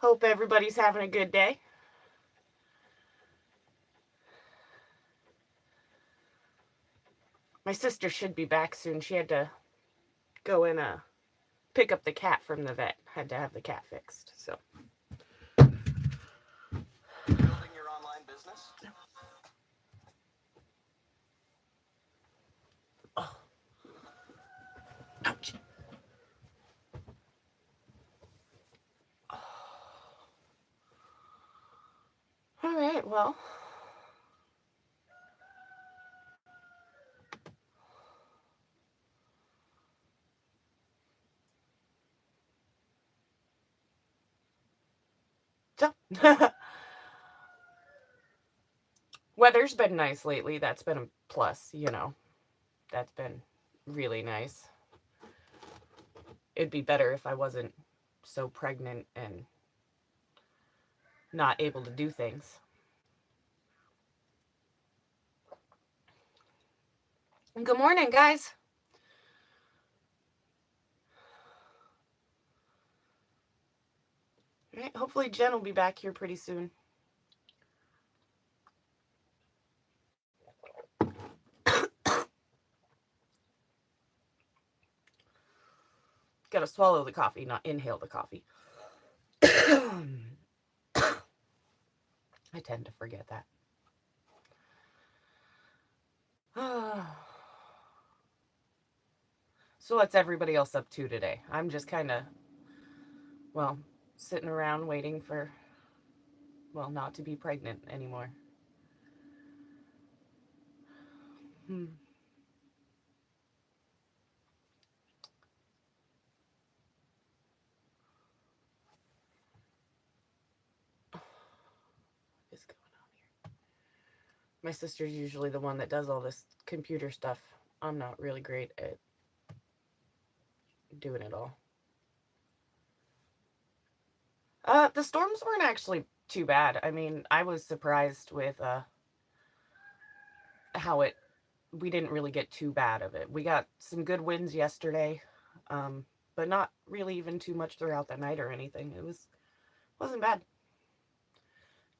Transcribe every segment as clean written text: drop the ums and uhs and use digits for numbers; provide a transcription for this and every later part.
Hope everybody's having a good day. My sister should be back soon. She had to go and pick up the cat from the vet. Had to have the cat fixed. So. Building your online business? Oh. Ouch. All right, well. So, weather's been nice lately. That's been a plus, That's been really nice. It'd be better if I wasn't so pregnant and not able to do things. Good morning, guys. All right, hopefully Jen will be back here pretty soon. Gotta swallow the coffee, not inhale the coffee. I tend to forget that. So what's everybody else up to today? I'm just kind of, sitting around waiting for, not to be pregnant anymore. What is going on here? My sister's usually the one that does all this computer stuff. I'm not really great at doing it all. The storms weren't actually too bad. I mean, I was surprised with how we didn't really get too bad of it. We got some good winds yesterday, but not really even too much throughout the night or anything. Wasn't bad.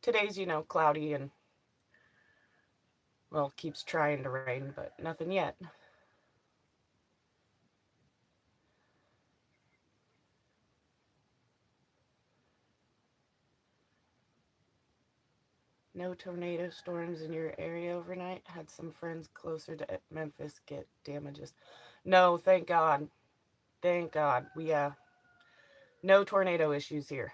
Today's, cloudy and keeps trying to rain, but nothing yet. No tornado storms in your area overnight. Had some friends closer to Memphis get damages. No, thank God. Thank God. We no tornado issues here.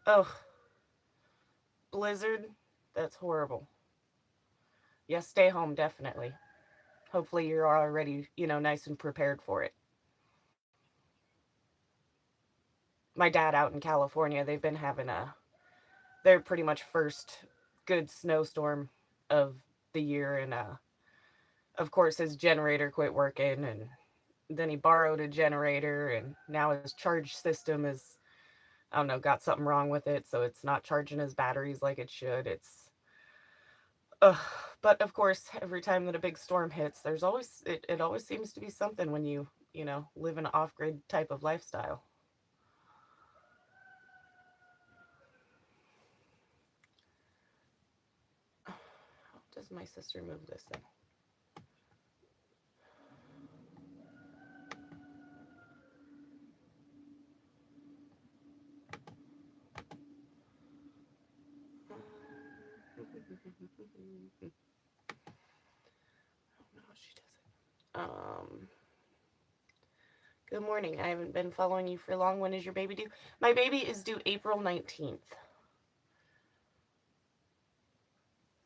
Oh, blizzard. That's horrible. Yes, stay home definitely. Hopefully you're already, nice and prepared for it. My dad out in California, they've been having their pretty much first good snowstorm of the year, and of course his generator quit working, and then he borrowed a generator, and now his charge system is, I don't know, got something wrong with it, so it's not charging his batteries like it should. Ugh. But of course, every time that a big storm hits, it always seems to be something when you live an off-grid type of lifestyle. How does my sister move this thing? No, she doesn't. Good morning. I haven't been following you for long. When is your baby due? My baby is due April 19th.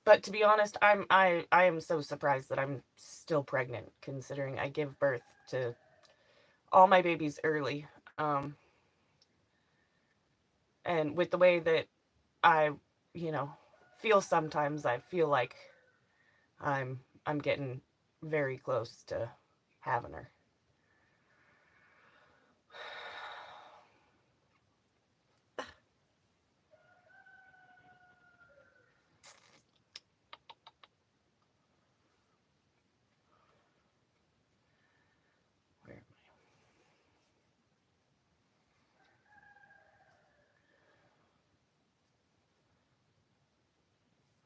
But to be honest, I am so surprised that I'm still pregnant, considering I give birth to all my babies early. And with the way that I, you know, feel sometimes, I feel like I'm getting very close to having her.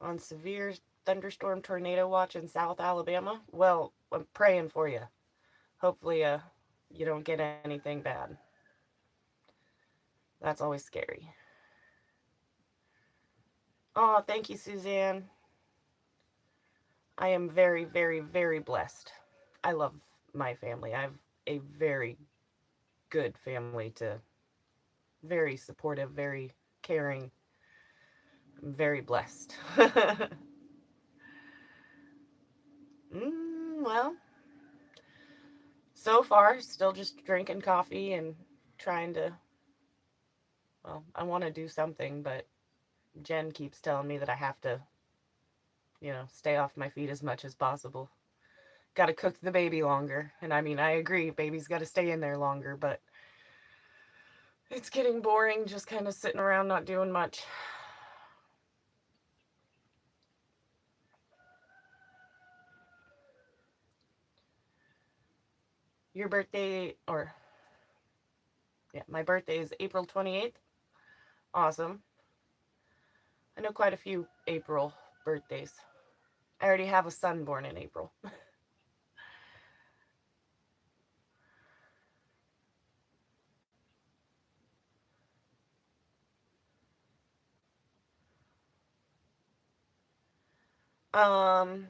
on severe thunderstorm tornado watch in South Alabama. Well, I'm praying for you. Hopefully, you don't get anything bad. That's always scary. Oh, thank you, Suzanne. I am very, very, very blessed. I love my family. I have a very good family to very supportive, very caring. I'm very blessed. Well, so far, still just drinking coffee and trying to, well, I want to do something, but Jen keeps telling me that I have to, stay off my feet as much as possible. Got to cook the baby longer. And I mean, I agree, baby's got to stay in there longer, but it's getting boring just kind of sitting around not doing much. Your birthday, or yeah, my birthday is April 28th. Awesome. I know quite a few April birthdays. I already have a son born in April. um,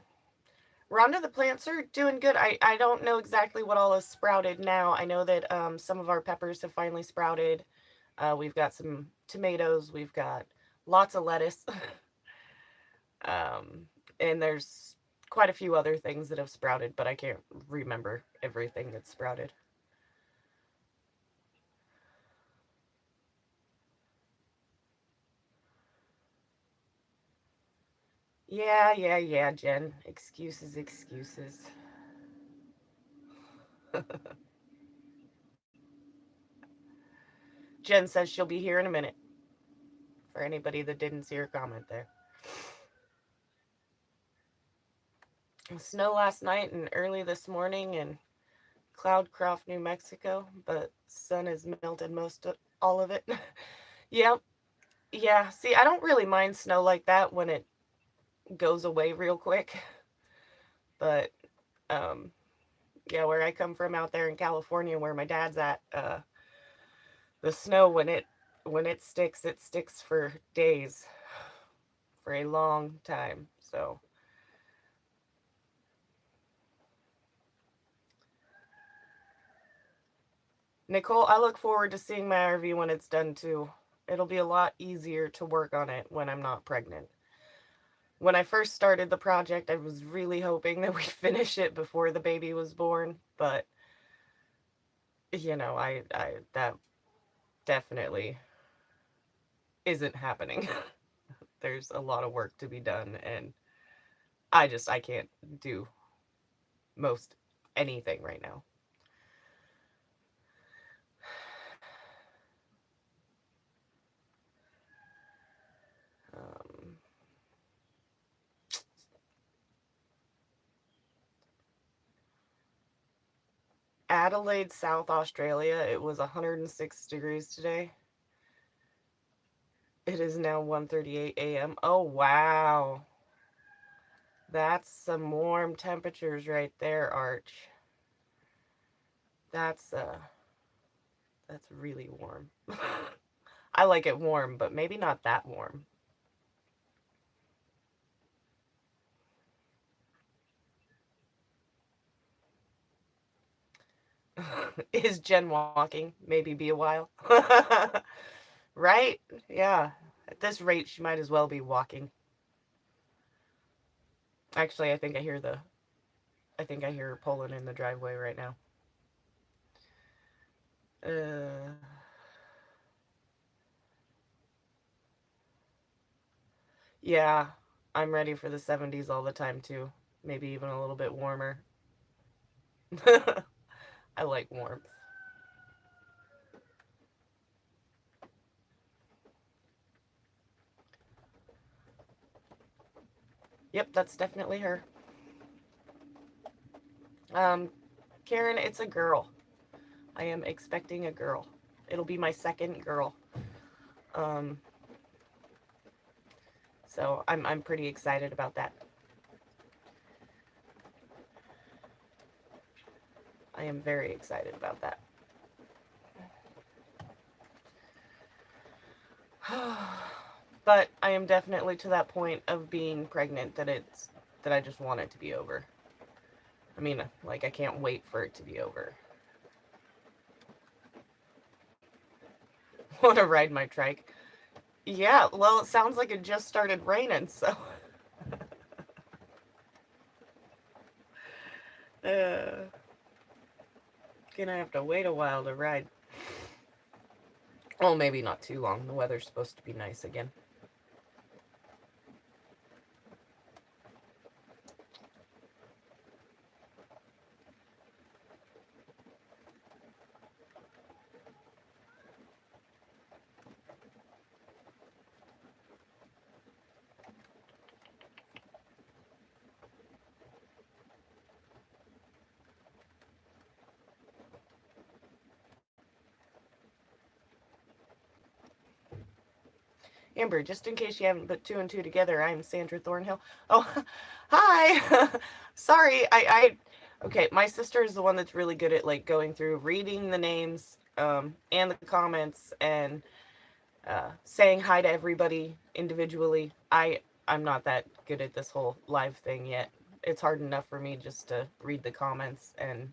Rhonda, the plants are doing good. I don't know exactly what all is sprouted now. I know that some of our peppers have finally sprouted. We've got some tomatoes. We've got lots of lettuce. um, and there's quite a few other things that have sprouted, but I can't remember everything that's sprouted. Yeah, yeah, yeah, Jen. Excuses, excuses. Jen says she'll be here in a minute for anybody that didn't see her comment there. Snow last night and early this morning in Cloudcroft, New Mexico, but sun has melted most of all of it. Yep. Yeah. See, I don't really mind snow like that when it goes away real quick. But um yeah, where I come from out there in California where my dad's at, the snow when it sticks for days, for a long time. So Nicole, I look forward to seeing my RV when it's done too. It'll be a lot easier to work on it when I'm not pregnant. When I first started the project, I was really hoping that we'd finish it before the baby was born, but I that definitely isn't happening. There's a lot of work to be done, and I can't do most anything right now. Um, Adelaide, South Australia, it was 106 degrees today. It is now 1:38 a.m. Oh wow. That's some warm temperatures right there, Arch. That's that's really warm. I like it warm, but maybe not that warm. Is Jen walking? Maybe be a while. Right? Yeah. At this rate, she might as well be walking. Actually, I think I hear her pulling in the driveway right now. Uh, yeah, I'm ready for the 70s all the time too. Maybe even a little bit warmer. I like warmth. Yep, that's definitely her. Um, Karen, it's a girl. I am expecting a girl. It'll be my second girl. Um, So I'm pretty excited about that. I am very excited about that. But I am definitely to that point of being pregnant that I just want it to be over. I mean, like, I can't wait for it to be over. Want to ride my trike? Yeah, well, it sounds like it just started raining, so. uh, Gonna have to wait a while to ride. Well, maybe not too long. The weather's supposed to be nice again. Amber, just in case you haven't put two and two together, I'm Sandra Thornhill. Oh, hi. Sorry, okay, my sister is the one that's really good at like going through reading the names, and the comments and saying hi to everybody individually. I'm not that good at this whole live thing yet. It's hard enough for me just to read the comments and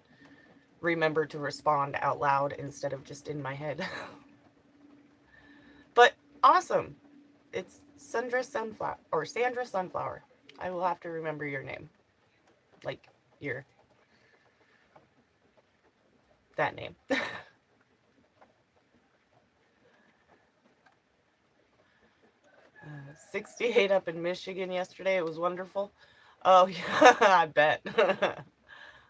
remember to respond out loud instead of just in my head. But awesome. It's Sandra Sunflower. I will have to remember your name. Like your that name. 68 up in Michigan yesterday. It was wonderful. Oh yeah, I bet.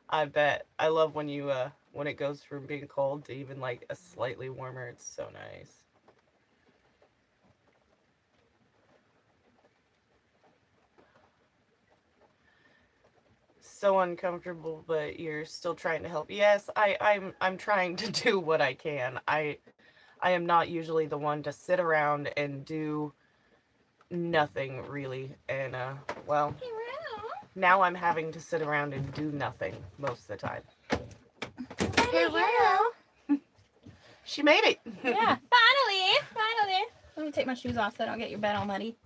I bet. I love when it goes from being cold to even like a slightly warmer. It's so nice. So uncomfortable, but you're still trying to help. Yes, I'm trying to do what I can. I am not usually the one to sit around and do nothing really. And well, now I'm having to sit around and do nothing most of the time. Hello. She made it. Yeah, finally. Let me take my shoes off so I don't get your bed all muddy.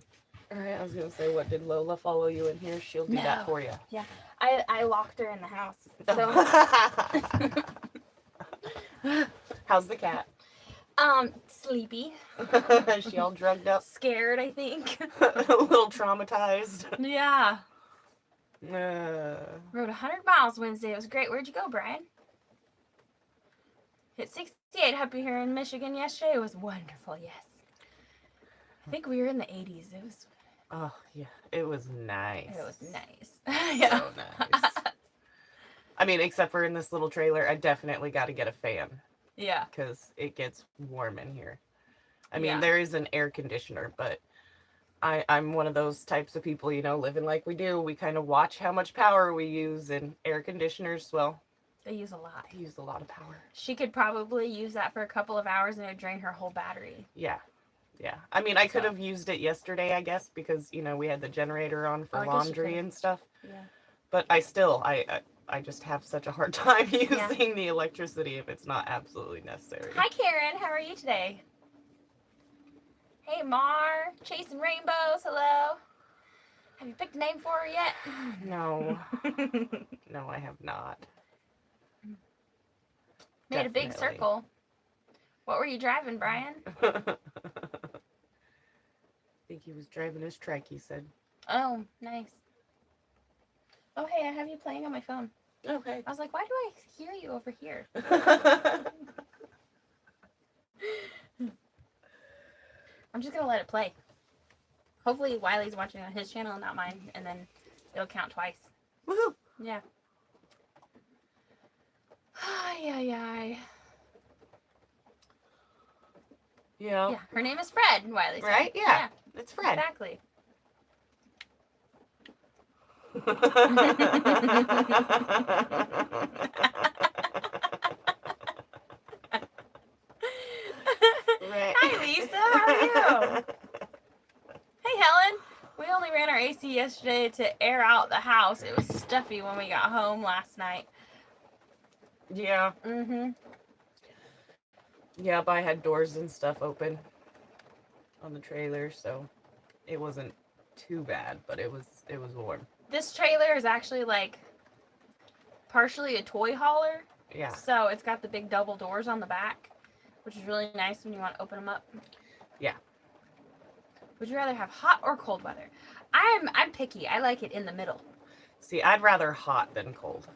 All right, I was gonna say, what did Lola follow you in here? She'll do that for you. Yeah, I locked her in the house. So. How's the cat? Sleepy. Is she all drugged up? Scared, I think. A little traumatized. Yeah. Rode 100 miles Wednesday. It was great. Where'd you go, Brian? Hit 68 up here in Michigan yesterday. It was wonderful, yes. I think we were in the 80s. It was. Oh, yeah. It was nice. It was nice. Yeah. So nice. I mean, except for in this little trailer, I definitely got to get a fan. Yeah. Because it gets warm in here. I mean, there is an air conditioner, but I'm one of those types of people, living like we do. We kind of watch how much power we use, and air conditioners, well, they use a lot. They use a lot of power. She could probably use that for a couple of hours and it would drain her whole battery. Yeah. Yeah. I mean, I could have used it yesterday, I guess, because, we had the generator on for laundry and stuff. Yeah. But I just have such a hard time using the electricity if it's not absolutely necessary. Hi, Karen. How are you today? Hey, Mar. Chasing rainbows. Hello. Have you picked a name for her yet? No. No, I have not. Made a big circle. What were you driving, Brian? I think he was driving his trike, he said. Oh, nice. Oh, hey, I have you playing on my phone. Okay. I was like, why do I hear you over here? I'm just going to let it play. Hopefully Wiley's watching on his channel and not mine, and then it'll count twice. Woohoo! Yeah. Ay. Yeah, her name is Fred, Wiley said. Right? Yeah. It's Fred. Exactly. Right. Hi, Lisa. How are you? Hey, Helen. AC yesterday to air out the house. It was stuffy when we got home last night. Yeah. Mm-hmm. Yeah, but I had doors and stuff open on the trailer, so it wasn't too bad, but it was warm. This trailer is actually like partially a toy hauler. Yeah. So it's got the big double doors on the back, which is really nice when you want to open them up. Yeah. Would you rather have hot or cold weather? I'm picky. I like it in the middle. See, I'd rather hot than cold.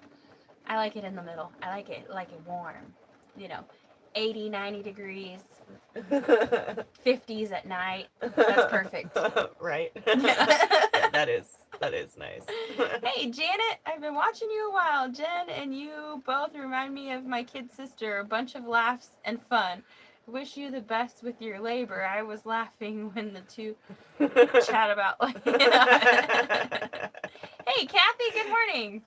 I like it in the middle. I like it warm. 80, 90 degrees, 50s at night. That's perfect. Right? Yeah, that is nice. Hey, Janet, I've been watching you a while. Jen and you both remind me of my kid sister. A bunch of laughs and fun. Wish you the best with your labor. I was laughing when the two chat about like. Hey, Kathy. Good morning.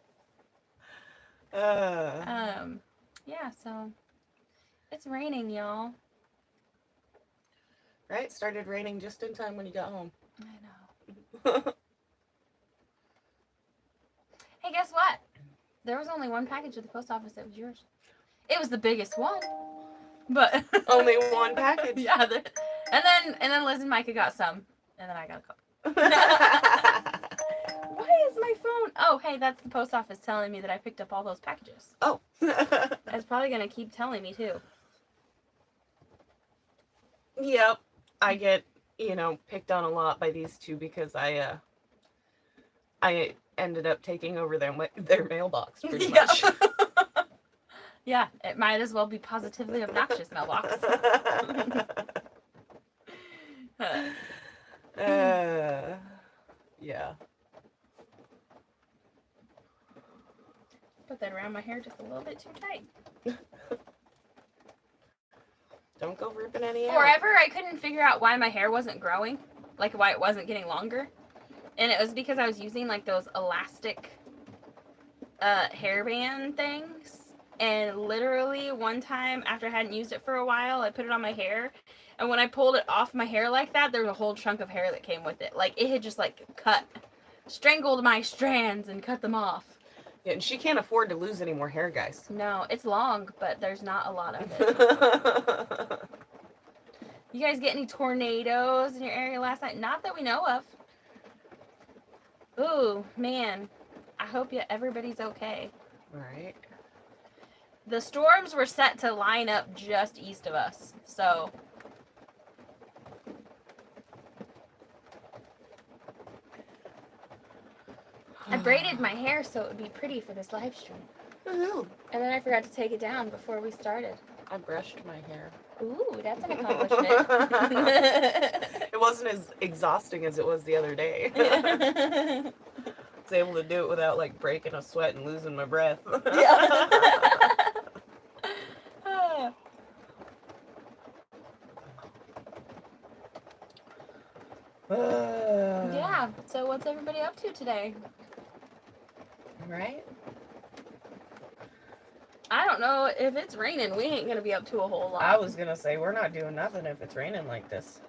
Yeah. So it's raining, y'all. Right? Started raining just in time when you got home. I know. Hey, guess what? There was only one package at the post office that was yours. It was the biggest one, but Only one package. Yeah, and then Liz and Micah got some, and then I got a couple. Why is my phone? Oh, hey, that's the post office telling me that I picked up all those packages. Oh. It's probably gonna keep telling me too. Yep. I get, picked on a lot by these two because I ended up taking over their mailbox pretty much. Yeah, it might as well be positively obnoxious mailbox. Yeah. Put that around my hair just a little bit too tight. Don't go ripping any out. Forever, I couldn't figure out why my hair wasn't growing, like why it wasn't getting longer. And it was because I was using like those elastic hairband things. And literally one time after I hadn't used it for a while, I put it on my hair. And when I pulled it off my hair like that, there was a whole chunk of hair that came with it. Like it had just like strangled my strands and cut them off. Yeah, and she can't afford to lose any more hair, guys. No, it's long, but there's not a lot of it. You guys get any tornadoes in your area last night? Not that we know of. Ooh, man. I hope everybody's okay. Right. The storms were set to line up just east of us, so. I braided my hair so it would be pretty for this live stream. Woohoo. And then I forgot to take it down before we started. I brushed my hair. Ooh, that's an accomplishment. It wasn't as exhausting as it was the other day. I was able to do it without like breaking a sweat and losing my breath. Yeah. Yeah, so what's everybody up to today? Right? I don't know. If it's raining, we ain't gonna be up to a whole lot. I was gonna say, we're not doing nothing if it's raining like this.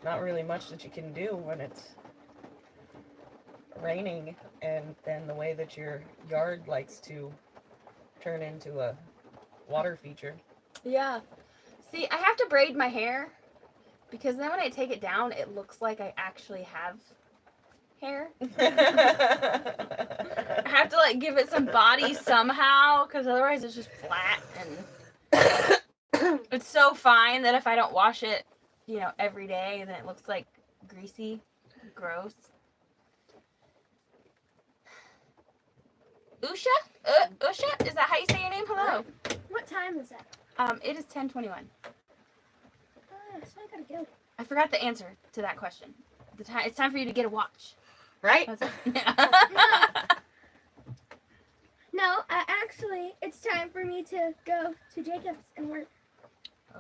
Not really much that you can do when it's raining, and then the way that your yard likes to turn into a water feature. Yeah. See, I have to braid my hair because then when I take it down, it looks like I actually have hair. I have to like give it some body somehow because otherwise it's just flat and it's so fine that if I don't wash it, every day, then it looks like greasy, gross. Usha? Usha? Is that how you say your name? Hello. What time is that? It is 10:21. So I gotta go. I forgot the answer to that question. It's time for you to get a watch. Right? No, actually, it's time for me to go to Jacob's and work.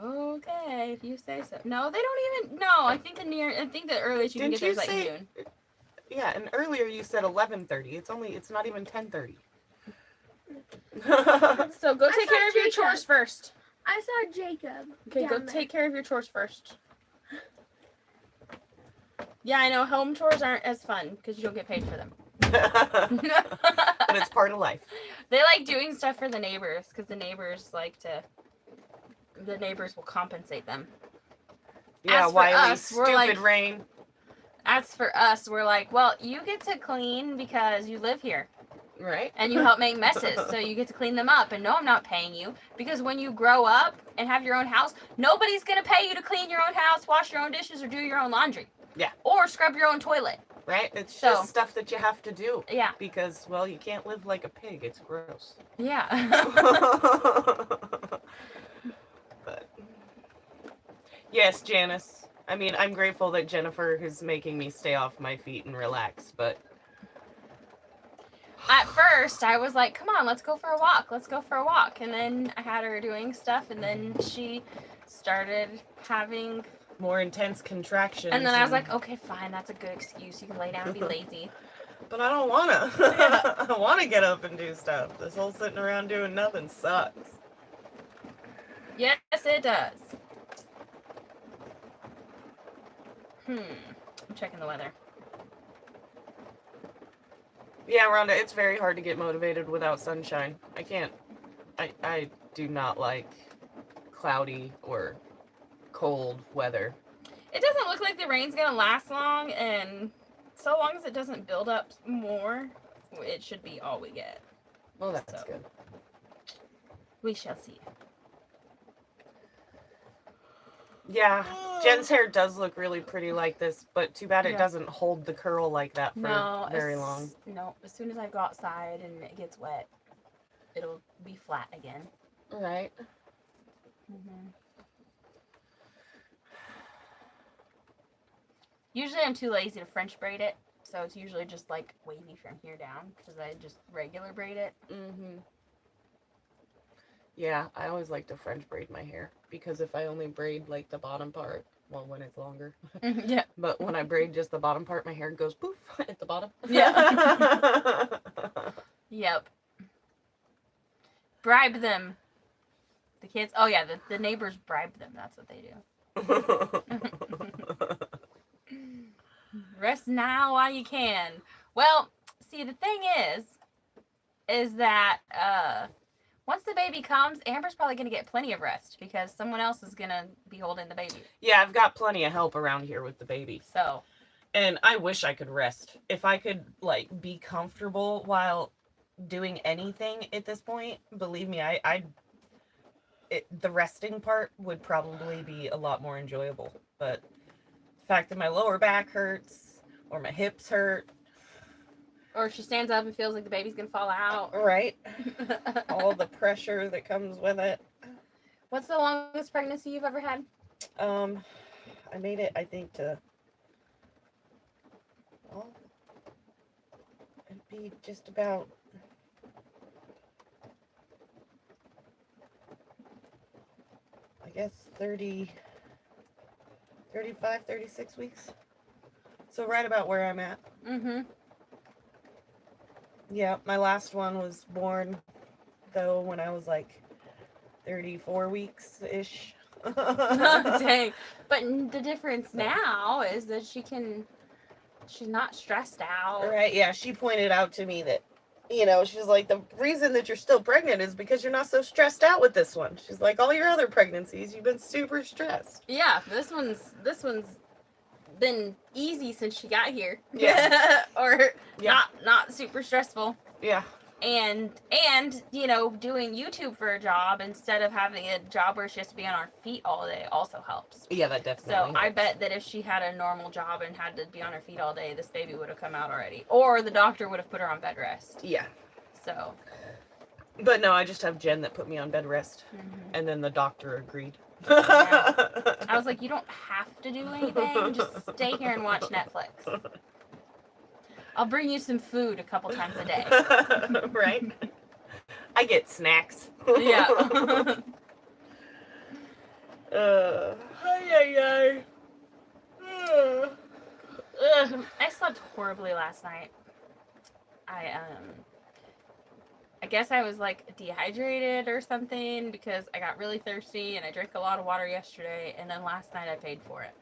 Okay, if you say so. No, they don't even. No, I think the earliest you can get there is like noon. Yeah, and earlier you said 11:30. It's not even 10:30. So go take care of your chores first. I saw Jacob. Okay, go take care of your chores first. Yeah, I know home chores aren't as fun because you don't get paid for them. But it's part of life. They like doing stuff for the neighbors because the neighbors will compensate them. Yeah, As for Wiley, us, we're stupid like- rain. As for us, we're like, well, you get to clean because you live here Right? and you help make messes, so you get to clean them up. And no, I'm not paying you because when you grow up and have your own house, nobody's gonna pay you to clean your own house, wash your own dishes, or do your own laundry. Yeah. Or scrub your own toilet. Right? It's So- just stuff that you have to do. Yeah. Because, well, you can't live like a pig. It's gross. Yeah. But yes, Janice. I mean, I'm grateful that Jennifer is making me stay off my feet and relax, but At first, I was like, come on, let's go for a walk. Let's go for a walk. And then I had her doing stuff, and then she started having. more intense contractions. And then I was like, okay, fine, that's a good excuse. You can lay down and be lazy. but I don't wanna. Yeah. I wanna get up and do stuff. This whole sitting around doing nothing sucks. Yes, it does. I'm checking the weather. Yeah, Rhonda, it's very hard to get motivated without sunshine. I can't. I do not like cloudy or cold weather. It doesn't look like the rain's gonna last long, and so long as it doesn't build up more, it should be all we get. Well, that's So. good. We shall see. Yeah, Jen's hair does look really pretty like this, but too bad it Yeah. doesn't hold the curl like that for No, very long. No, as soon as I go outside and it gets wet, it'll be flat again. Right. Usually I'm too lazy to French braid it, so it's usually just like wavy from here down because I just regular braid it. Mm-hmm. Yeah, I always like to French braid my hair because if I only braid like the bottom part, well, when it's longer, Yeah. but when I braid just the bottom part, my hair goes poof at the bottom. Yeah. Yep. Bribe them. The kids. Oh yeah, the neighbors bribe them. That's what they do. Rest now while you can. Well, see, the thing is that once the baby comes, Amber's probably going to get plenty of rest because someone else is going to be holding the baby. Yeah, I've got plenty of help around here with the baby. So, And I wish I could rest. If I could, like, be comfortable while doing anything at this point, believe me, the resting part would probably be a lot more enjoyable. But the fact that my lower back hurts or my hips hurt. or she stands up and feels like the baby's going to fall out. Right. All the pressure that comes with it. What's the longest pregnancy you've ever had? I made it, I think, to, well, it'd be just about, I guess, 35, 36 weeks. So right about where I'm at. Mm-hmm. Yeah, my last one was born, though, when I was like 34 weeks-ish. Dang. But the difference now is that she's not stressed out. Right, yeah, she pointed out to me that, she's like, the reason that you're still pregnant is because you're not so stressed out with this one. She's like, all your other pregnancies, you've been super stressed. Yeah, this one's been easy since she got here. Yeah. Or Yeah. not super stressful. Yeah. And doing YouTube for a job instead of having a job where she has to be on her feet all day also helps. Yeah, that definitely So I helps. bet that if she had a normal job and had to be on her feet all day, this baby would have come out already. Or the doctor would have put her on bed rest. Yeah. So. But no, I just have Jen that put me on bed rest. Mhm. And then the doctor agreed. I was like, you don't have to do anything. Just stay here and watch Netflix. I'll bring you some food a couple times a day. Right? I get snacks. Yeah. I slept horribly last night. I guess I was like dehydrated or something because I got really thirsty and I drank a lot of water yesterday, and then last night I paid for it.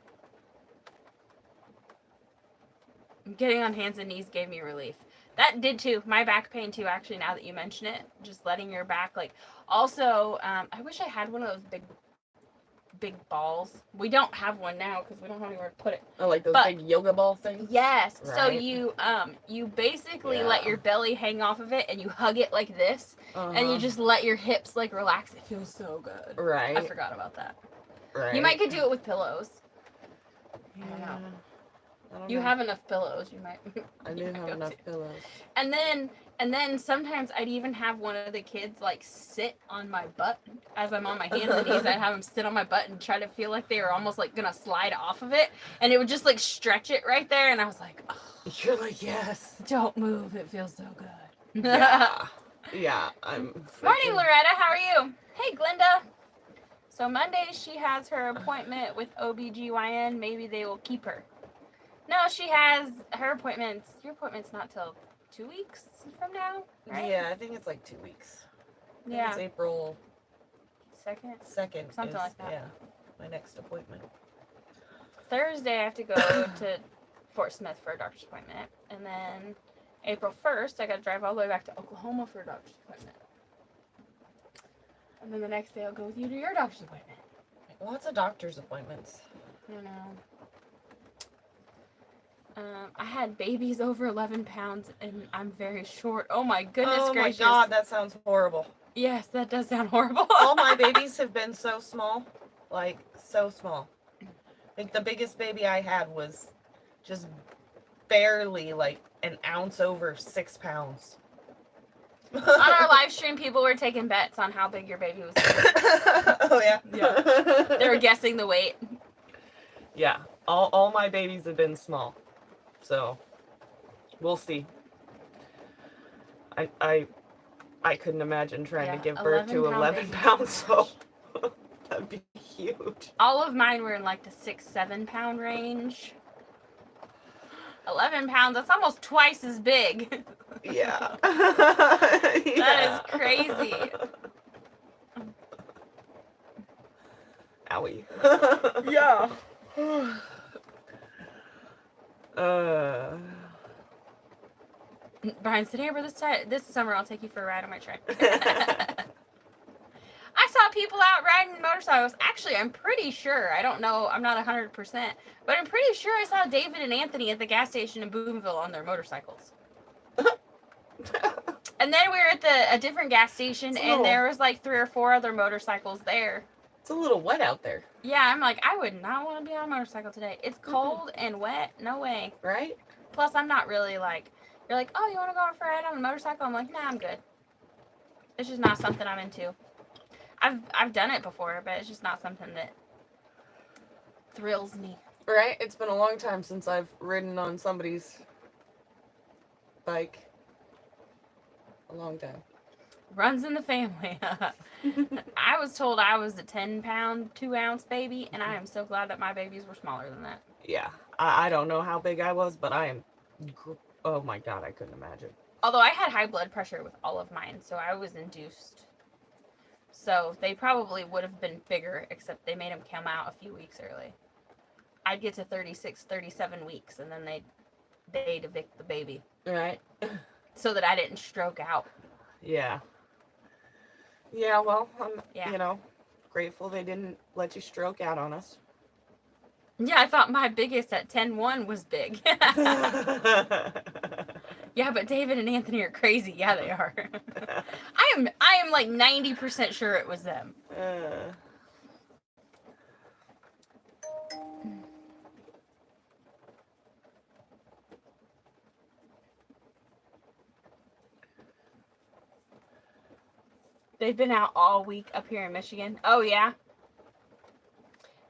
Getting on hands and knees gave me relief. That did too. My back pain too, actually, now that you mention it. Just letting your back, like, also, I wish I had one of those big balls. We don't have one now because we don't have anywhere to put it. Oh, like those big yoga ball things? Yes. Right. So you basically let your belly hang off of it and you hug it like this, and you just let your hips like relax. It feels so good. Right. I forgot about that. Right. You might could do it with pillows. Yeah. I don't know. I don't You know. have enough pillows. You might. I do have enough pillows. And then sometimes I'd even have one of the kids like sit on my butt as I'm on my hands and knees. I'd have them sit on my butt and try to feel like they were almost like gonna slide off of it, and it would just like stretch it right there. And I was like, oh, You're like, yes. don't move. It feels so good. Yeah. Yeah. I'm. Morning, freaking- Loretta. How are you? Hey, Glinda. So Monday she has her appointment with OBGYN. Maybe they will keep her. No, she has her appointments. Your appointment's not till 2 weeks from now, right? Yeah, I think it's like 2 weeks. I think Yeah. It's April Second. 2nd. Something like that. Yeah. My next appointment. Thursday I have to go to Fort Smith for a doctor's appointment. And then April 1st I got to drive all the way back to Oklahoma for a doctor's appointment. And then the next day I'll go with you to your doctor's appointment. Lots of doctor's appointments. I know. I had babies over 11 pounds and I'm very short. Oh my goodness gracious. Oh my God, that sounds horrible. Yes, that does sound horrible. All my babies have been so small. Like, so small. I think the biggest baby I had was just barely like an ounce over 6 pounds. On our live stream, people were taking bets on how big your baby was. Oh, yeah? Yeah. They were guessing the weight. Yeah. All my babies have been small. So, we'll see. I couldn't imagine trying to give birth to 11 pounds, so that'd be huge. All of mine were in like the 6-7 pound range. 11 pounds, that's almost twice as big. Yeah. That is crazy. Owie. Yeah. Brian said, Amber, this summer I'll take you for a ride on my truck. I saw people out riding motorcycles. Actually, I'm pretty sure, I don't know, I'm not 100%, but I'm pretty sure I saw David and Anthony at the gas station in Boonville on their motorcycles. And then we were at a different gas station, and there was like 3 or 4 other motorcycles there. It's a little wet out there. Yeah, I'm like, I would not want to be on a motorcycle today. It's cold and wet. No way. Right? Plus, I'm not really like, you're like, oh, you want to go for a ride on a motorcycle? I'm like, nah, I'm good. It's just not something I'm into. I've done it before, but it's just not something that thrills me. Right? It's been a long time since I've ridden on somebody's bike. A long time. Runs in the family. I was told I was a 10-pound, 2-ounce baby, and I am so glad that my babies were smaller than that. Yeah. I don't know how big I was, but I am... Oh my God, I couldn't imagine. Although I had high blood pressure with all of mine, so I was induced. So they probably would have been bigger, except they made them come out a few weeks early. I'd get to 36, 37 weeks, and then they'd evict the baby. Right? So that I didn't stroke out. Yeah. Yeah, well, I'm, grateful they didn't let you stroke out on us. Yeah, I thought my biggest at 10-1 was big. Yeah, but David and Anthony are crazy. Yeah, they are. I am like 90% sure it was them. They've been out all week up here in Michigan. Oh, yeah?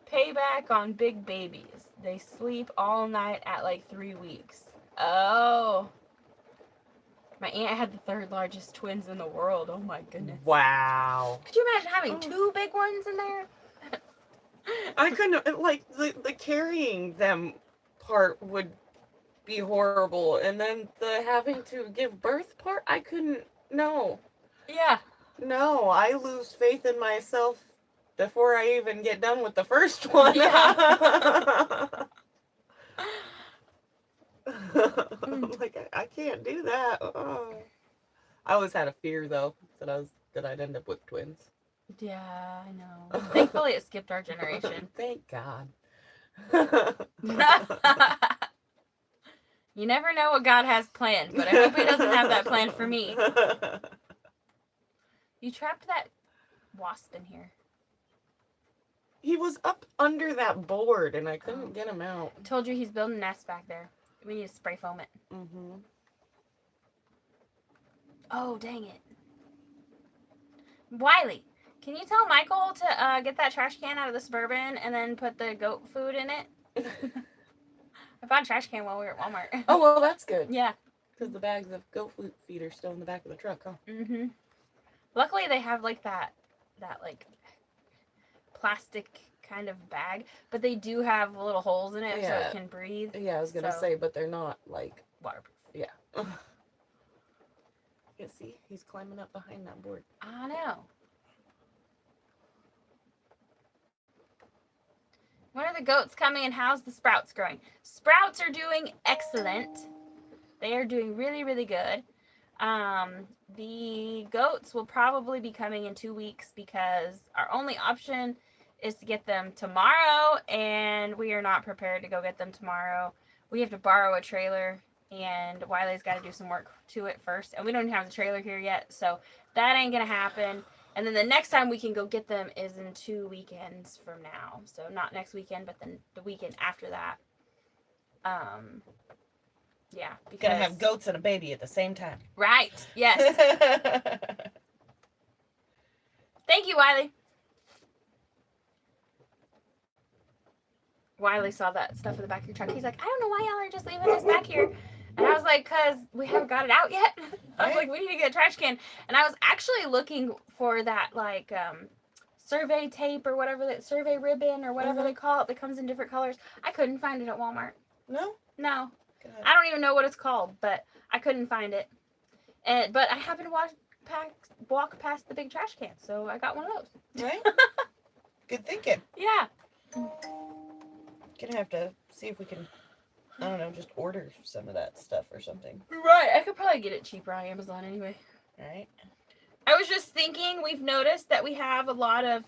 Payback on big babies. They sleep all night at like 3 weeks. Oh. My aunt had the 3rd largest twins in the world. Oh my goodness. Wow. Could you imagine having 2 big ones in there? I couldn't, like, the carrying them part would be horrible. And then the having to give birth part, I couldn't, no. Yeah. No, I lose faith in myself before I even get done with the first one. Yeah. I'm like, I can't do that. Oh. I always had a fear though that I'd end up with twins. Yeah, I know. Thankfully, it skipped our generation. Thank God. You never know what God has planned, but I hope He doesn't have that planned for me. You trapped that wasp in here. He was up under that board, and I couldn't get him out. I told you he's building a nest back there. We need to spray foam it. Mm-hmm. Oh, dang it. Wiley, can you tell Michael to get that trash can out of the Suburban and then put the goat food in it? I bought a trash can while we were at Walmart. Oh, well, that's good. Yeah. Because the bags of goat food feed are still in the back of the truck, huh? Mm-hmm. Luckily, they have, like, that like, plastic kind of bag, but they do have little holes in it so it can breathe. Yeah, I was going to say, but they're not, like... Waterproof. Yeah. Yeah, see? He's climbing up behind that board. I know. When are the goats coming and how's the sprouts growing? Sprouts are doing excellent. They are doing really, really good. The goats will probably be coming in 2 weeks because our only option is to get them tomorrow, and we are not prepared to go get them tomorrow. We have to borrow a trailer, and Wiley's got to do some work to it first, and we don't have the trailer here yet, so that ain't gonna happen. And then the next time we can go get them is in 2 weekends from now. So not next weekend, but then the weekend after that. Yeah. You're going to have goats and a baby at the same time. Right. Yes. Thank you, Wiley. Wiley saw that stuff in the back of your truck. He's like, I don't know why y'all are just leaving this back here. And I was like, because we haven't got it out yet. I was like, we need to get a trash can. And I was actually looking for that, like, survey tape or whatever, that survey ribbon or whatever they call it that comes in different colors. I couldn't find it at Walmart. No? No. God. I don't even know what it's called, but I couldn't find it. But I happened to walk past the big trash can, so I got one of those. Right? Good thinking. Yeah. Gonna have to see if we can, I don't know, just order some of that stuff or something. Right. I could probably get it cheaper on Amazon anyway. Right? I was just thinking, we've noticed that we have a lot of,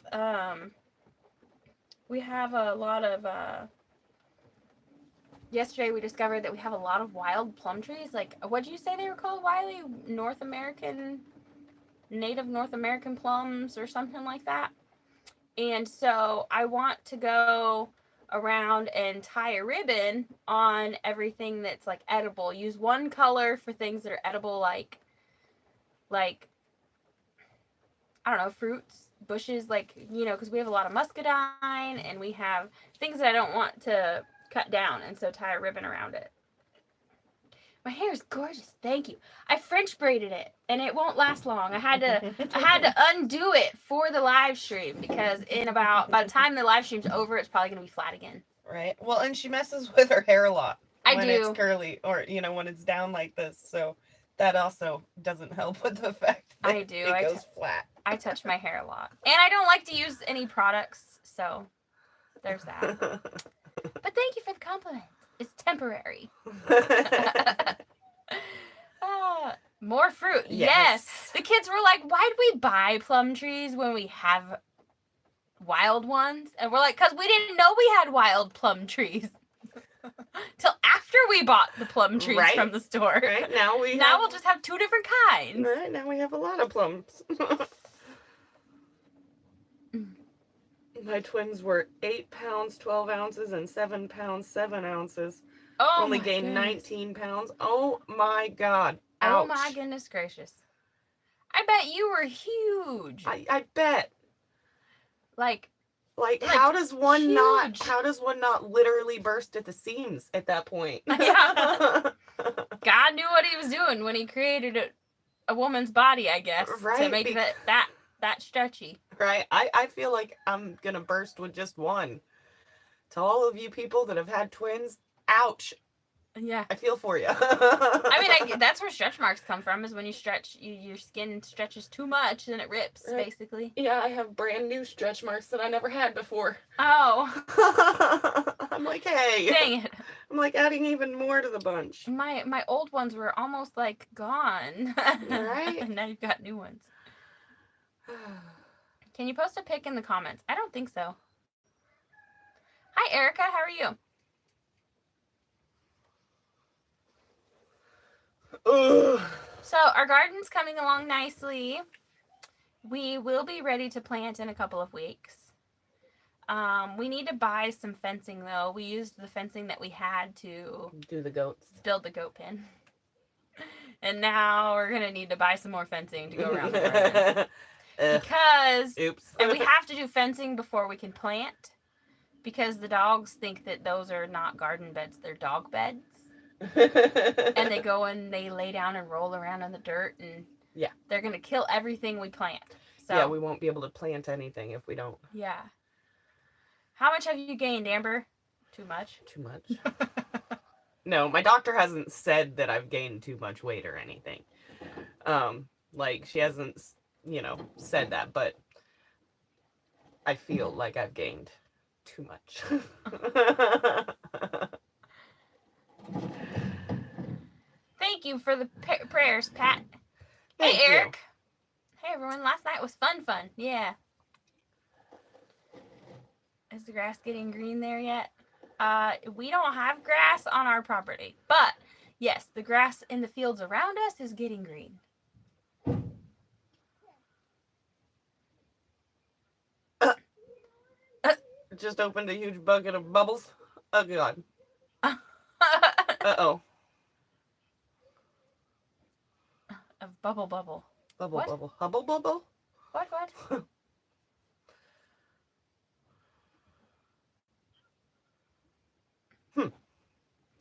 yesterday we discovered that we have a lot of wild plum trees. Like, what did you say they were called, Wiley? Native North American plums or something like that. And so I want to go around and tie a ribbon on everything that's like edible. Use one color for things that are edible, like I don't know, fruits, bushes, like, you know, because we have a lot of muscadine and we have things that I don't want to cut down, and so tie a ribbon around it. My hair is gorgeous, thank you. I French braided it and it won't last long. I had to undo it for the live stream because by the time the live stream's over, it's probably gonna be flat again. Right. Well, and she messes with her hair a lot. When it's do. curly, or, you know, when it's down like this, so that also doesn't help with the fact that I do. it goes flat. I touch my hair a lot. And I don't like to use any products, so there's that. But thank you for the compliment. It's temporary. More fruit. Yes. The kids were like, why do we buy plum trees when we have wild ones? And we're like, because we didn't know we had wild plum trees. Till after we bought the plum trees from the store. Right. Now we'll just have 2 different kinds. Right. Now we have a lot of plums. My twins were 8 pounds, 12 ounces, and 7 pounds, 7 ounces. Oh, only gained 19 pounds. Oh my God. Ouch. Oh my goodness gracious. I bet you were huge. I bet. Like how does one huge. not literally burst at the seams at that point? Yeah. God knew what he was doing when he created a woman's body, I guess. Right. To make that stretchy. Right. I feel like I'm gonna burst with just one. To all of you people that have had twins, ouch. Yeah. I feel for you. I mean, that's where stretch marks come from, is when you stretch, your skin stretches too much and it rips, Right. basically. Yeah, I have brand new stretch marks that I never had before. Oh. I'm like, hey. Dang it. I'm like adding even more to the bunch. My old ones were almost like gone. Right? And now you've got new ones. Can you post a pic in the comments? I don't think so. Hi, Erica. How are you? Ugh. So our garden's coming along nicely. We will be ready to plant in a couple of weeks. We need to buy some fencing, though. We used the fencing that we had to Do the goats. build the goat pen. And now we're going to need to buy some more fencing to go around the garden. Because, Oops. and we have to do fencing before we can plant. Because the dogs think that those are not garden beds, they're dog beds. And they go and they lay down and roll around in the dirt, and yeah, they're going to kill everything we plant. So, yeah, we won't be able to plant anything if we don't. Yeah. How much have you gained, Amber? Too much? Too much. No, my doctor hasn't said that I've gained too much weight or anything. Like, she hasn't, said that, but I feel like I've gained too much. Thank you for the prayers, Pat. Thank Hey, you. Eric. Hey, everyone. Last night was fun. Yeah. Is the grass getting green there yet? We don't have grass on our property. But, yes, the grass in the fields around us is getting green. Just opened a huge bucket of bubbles. Oh, God. Uh-oh. Of bubble. Bubble, What? bubble. Hubble, bubble? What?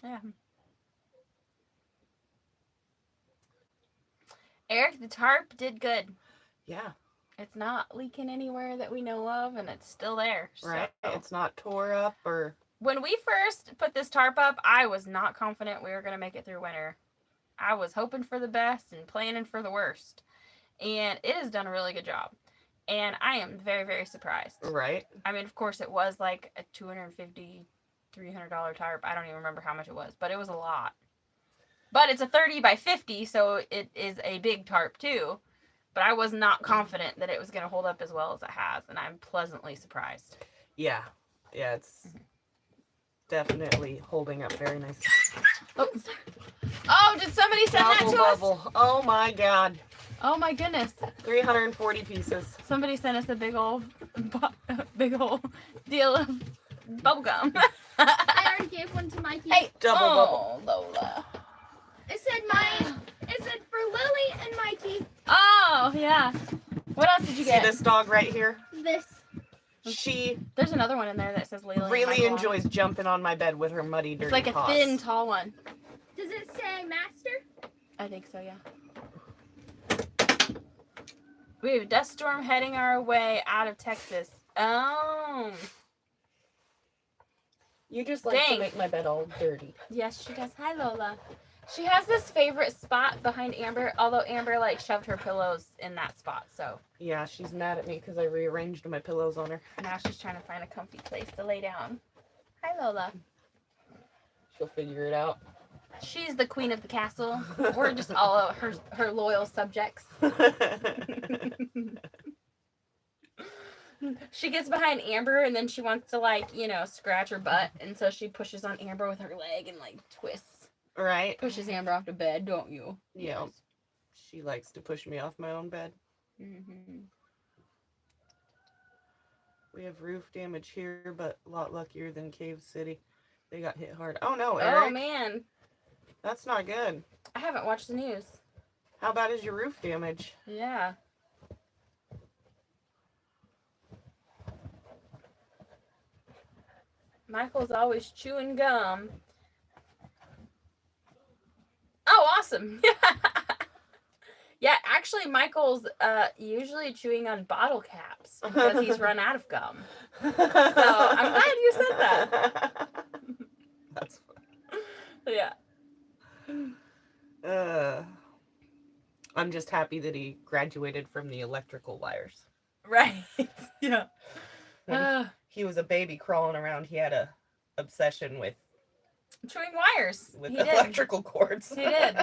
Yeah. Eric, the tarp did good. Yeah. It's not leaking anywhere that we know of, and it's still there. Right. So. It's not tore up or... When we first put this tarp up, I was not confident we were going to make it through winter. I was hoping for the best and planning for the worst. And it has done a really good job. And I am very, very surprised. Right. I mean, of course, it was like a $250, $300 tarp. I don't even remember how much it was, but it was a lot. But it's a 30 by 50, so it is a big tarp too. But I was not confident that it was going to hold up as well as it has, and I'm pleasantly surprised. Yeah. Yeah, it's definitely holding up very nicely. Oh, did somebody send that to us? Oh my God. Oh my goodness. 340 pieces. Somebody sent us a big old deal of bubble gum. I already gave one to Mikey. Hey, Double bubble. Lola. It said mine. It said for Lily and Mikey. Oh, yeah. What else did you get? See this dog right here? This. She There's another one in there that says Lily. really enjoys jumping on my bed with her muddy, dirty It's like a paws. thin, tall one. Does it say master? I think so, yeah. We have a dust storm heading our way out of Texas. Oh. You just like Dang. to make my bed all dirty. Yes, she does. Hi, Lola. She has this favorite spot behind Amber, although Amber, shoved her pillows in that spot, so. Yeah, she's mad at me because I rearranged my pillows on her. Now she's trying to find a comfy place to lay down. Hi, Lola. She'll figure it out. She's the queen of the castle. We're just all of her loyal subjects. She gets behind Amber and then she wants to scratch her butt, and so she pushes on Amber with her leg and twists. Right? Pushes Amber off the bed, don't you? Yeah. Yes. She likes to push me off my own bed. Mm-hmm. We have roof damage here, but a lot luckier than Cave City. They got hit hard. Oh no, Eric. Oh man. That's not good. I haven't watched the news. How bad is your roof damage? Yeah. Michael's always chewing gum. Oh, awesome. Yeah, actually, Michael's usually chewing on bottle caps because he's run out of gum. So I'm glad you said that. That's fun. Yeah. Uh, I'm just happy that he graduated from the electrical wires. Right. Yeah. When he was a baby crawling around, he had a obsession with Chewing wires. He did. electrical cords. He did.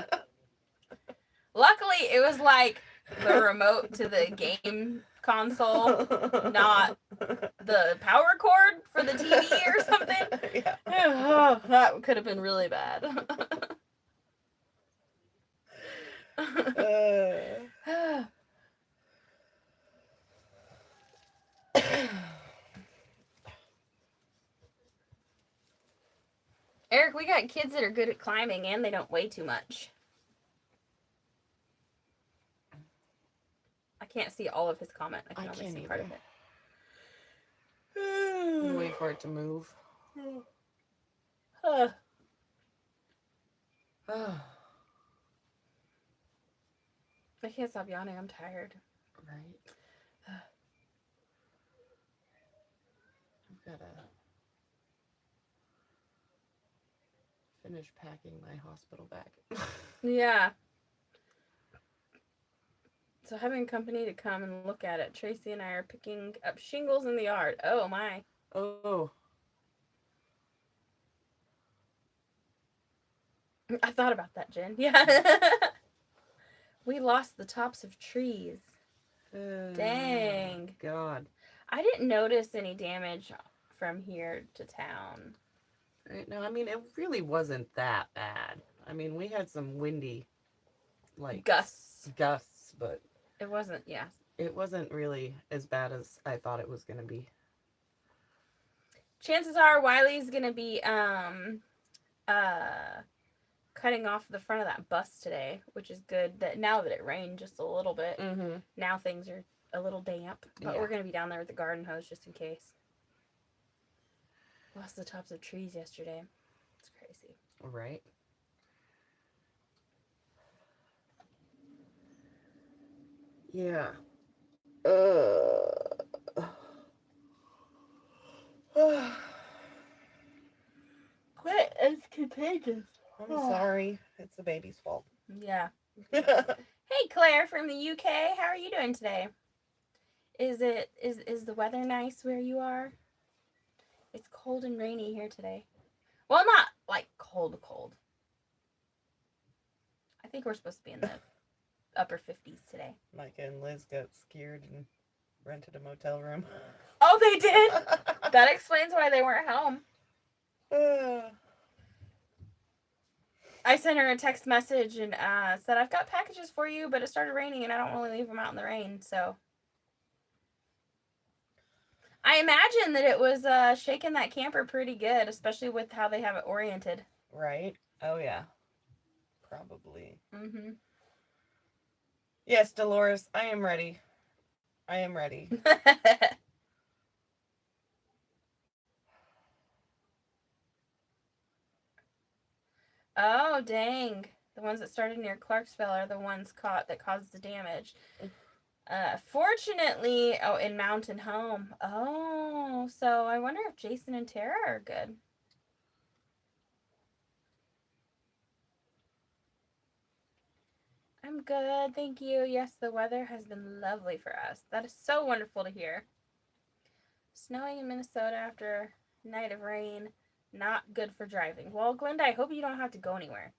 Luckily, it was like the remote to the game console, not the power cord for the TV or something. Yeah. Oh, that could have been really bad. Eric, we got kids that are good at climbing and they don't weigh too much. I can't see all of his comment. I can only see part of it. Wait for it to move. Huh. I can't stop yawning. I'm tired. Right. I've got to finish packing my hospital bag. Yeah. So having company to come and look at it. Tracy and I are picking up shingles in the yard. Oh my. Oh. I thought about that, Jen. Yeah. We lost the tops of trees. Dang. God. I didn't notice any damage from here to town. Right. No, I mean, it really wasn't that bad. I mean, we had some windy, like, Gusts. but It wasn't, yeah. it wasn't really as bad as I thought it was going to be. Chances are Wiley's going to be cutting off the front of that bus today, which is good. That now that it rained just a little bit, now things are a little damp. But we're going to be down there with the garden hose just in case. Lost the tops of trees yesterday. It's crazy. Right. Yeah. Quit. It's contagious. I'm sorry. It's the baby's fault. Yeah. Hey, Claire from the UK. How are you doing today? Is the weather nice where you are? It's cold and rainy here today. Well, not like cold. I think we're supposed to be in the upper 50s today. Micah and Liz got scared and rented a motel room. Oh, they did? That explains why they weren't home. I sent her a text message and said, I've got packages for you, but it started raining and I don't really leave them out in the rain, so. I imagine that it was shaking that camper pretty good, especially with how they have it oriented. Right? Oh, yeah. Probably. Mm-hmm. Yes, Dolores, I am ready. I am ready. Oh, dang. The ones that started near Clarksville are the ones that caused the damage. Fortunately, in Mountain Home. Oh, so I wonder if Jason and Tara are good. I'm good, thank you. Yes, the weather has been lovely for us. That is so wonderful to hear. Snowing in Minnesota after a night of rain, not good for driving. Well, Glenda, I hope you don't have to go anywhere.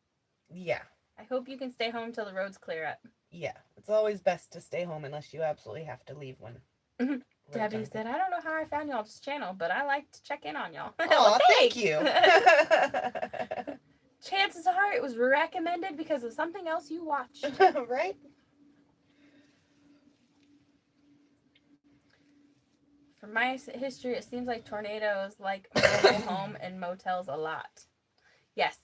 Yeah. I hope you can stay home till the roads clear up. Yeah. It's always best to stay home unless you absolutely have to leave when. Debbie said, I don't know how I found y'all's channel, but I like to check in on y'all. Oh, Well, thank you. Chances are it was recommended because of something else you watched. Right? From my history, it seems like tornadoes like mobile home and motels a lot. Yes.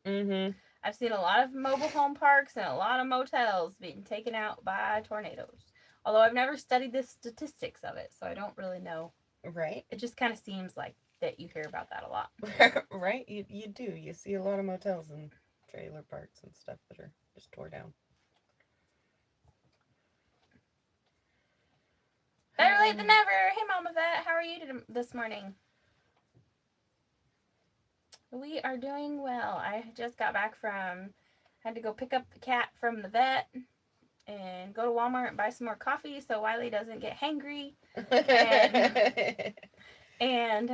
Mm-hmm. I've seen a lot of mobile home parks and a lot of motels being taken out by tornadoes. Although I've never studied the statistics of it, so I don't really know. Right? It just kind of seems like that you hear about that a lot. Right? You do. You see a lot of motels and trailer parks and stuff that are just tore down. Better late than never. Hey, Mama Vet, how are you this morning? We are doing well. I just got back from Had to go pick up the cat from the vet and go to Walmart and buy some more coffee so Wiley doesn't get hangry. And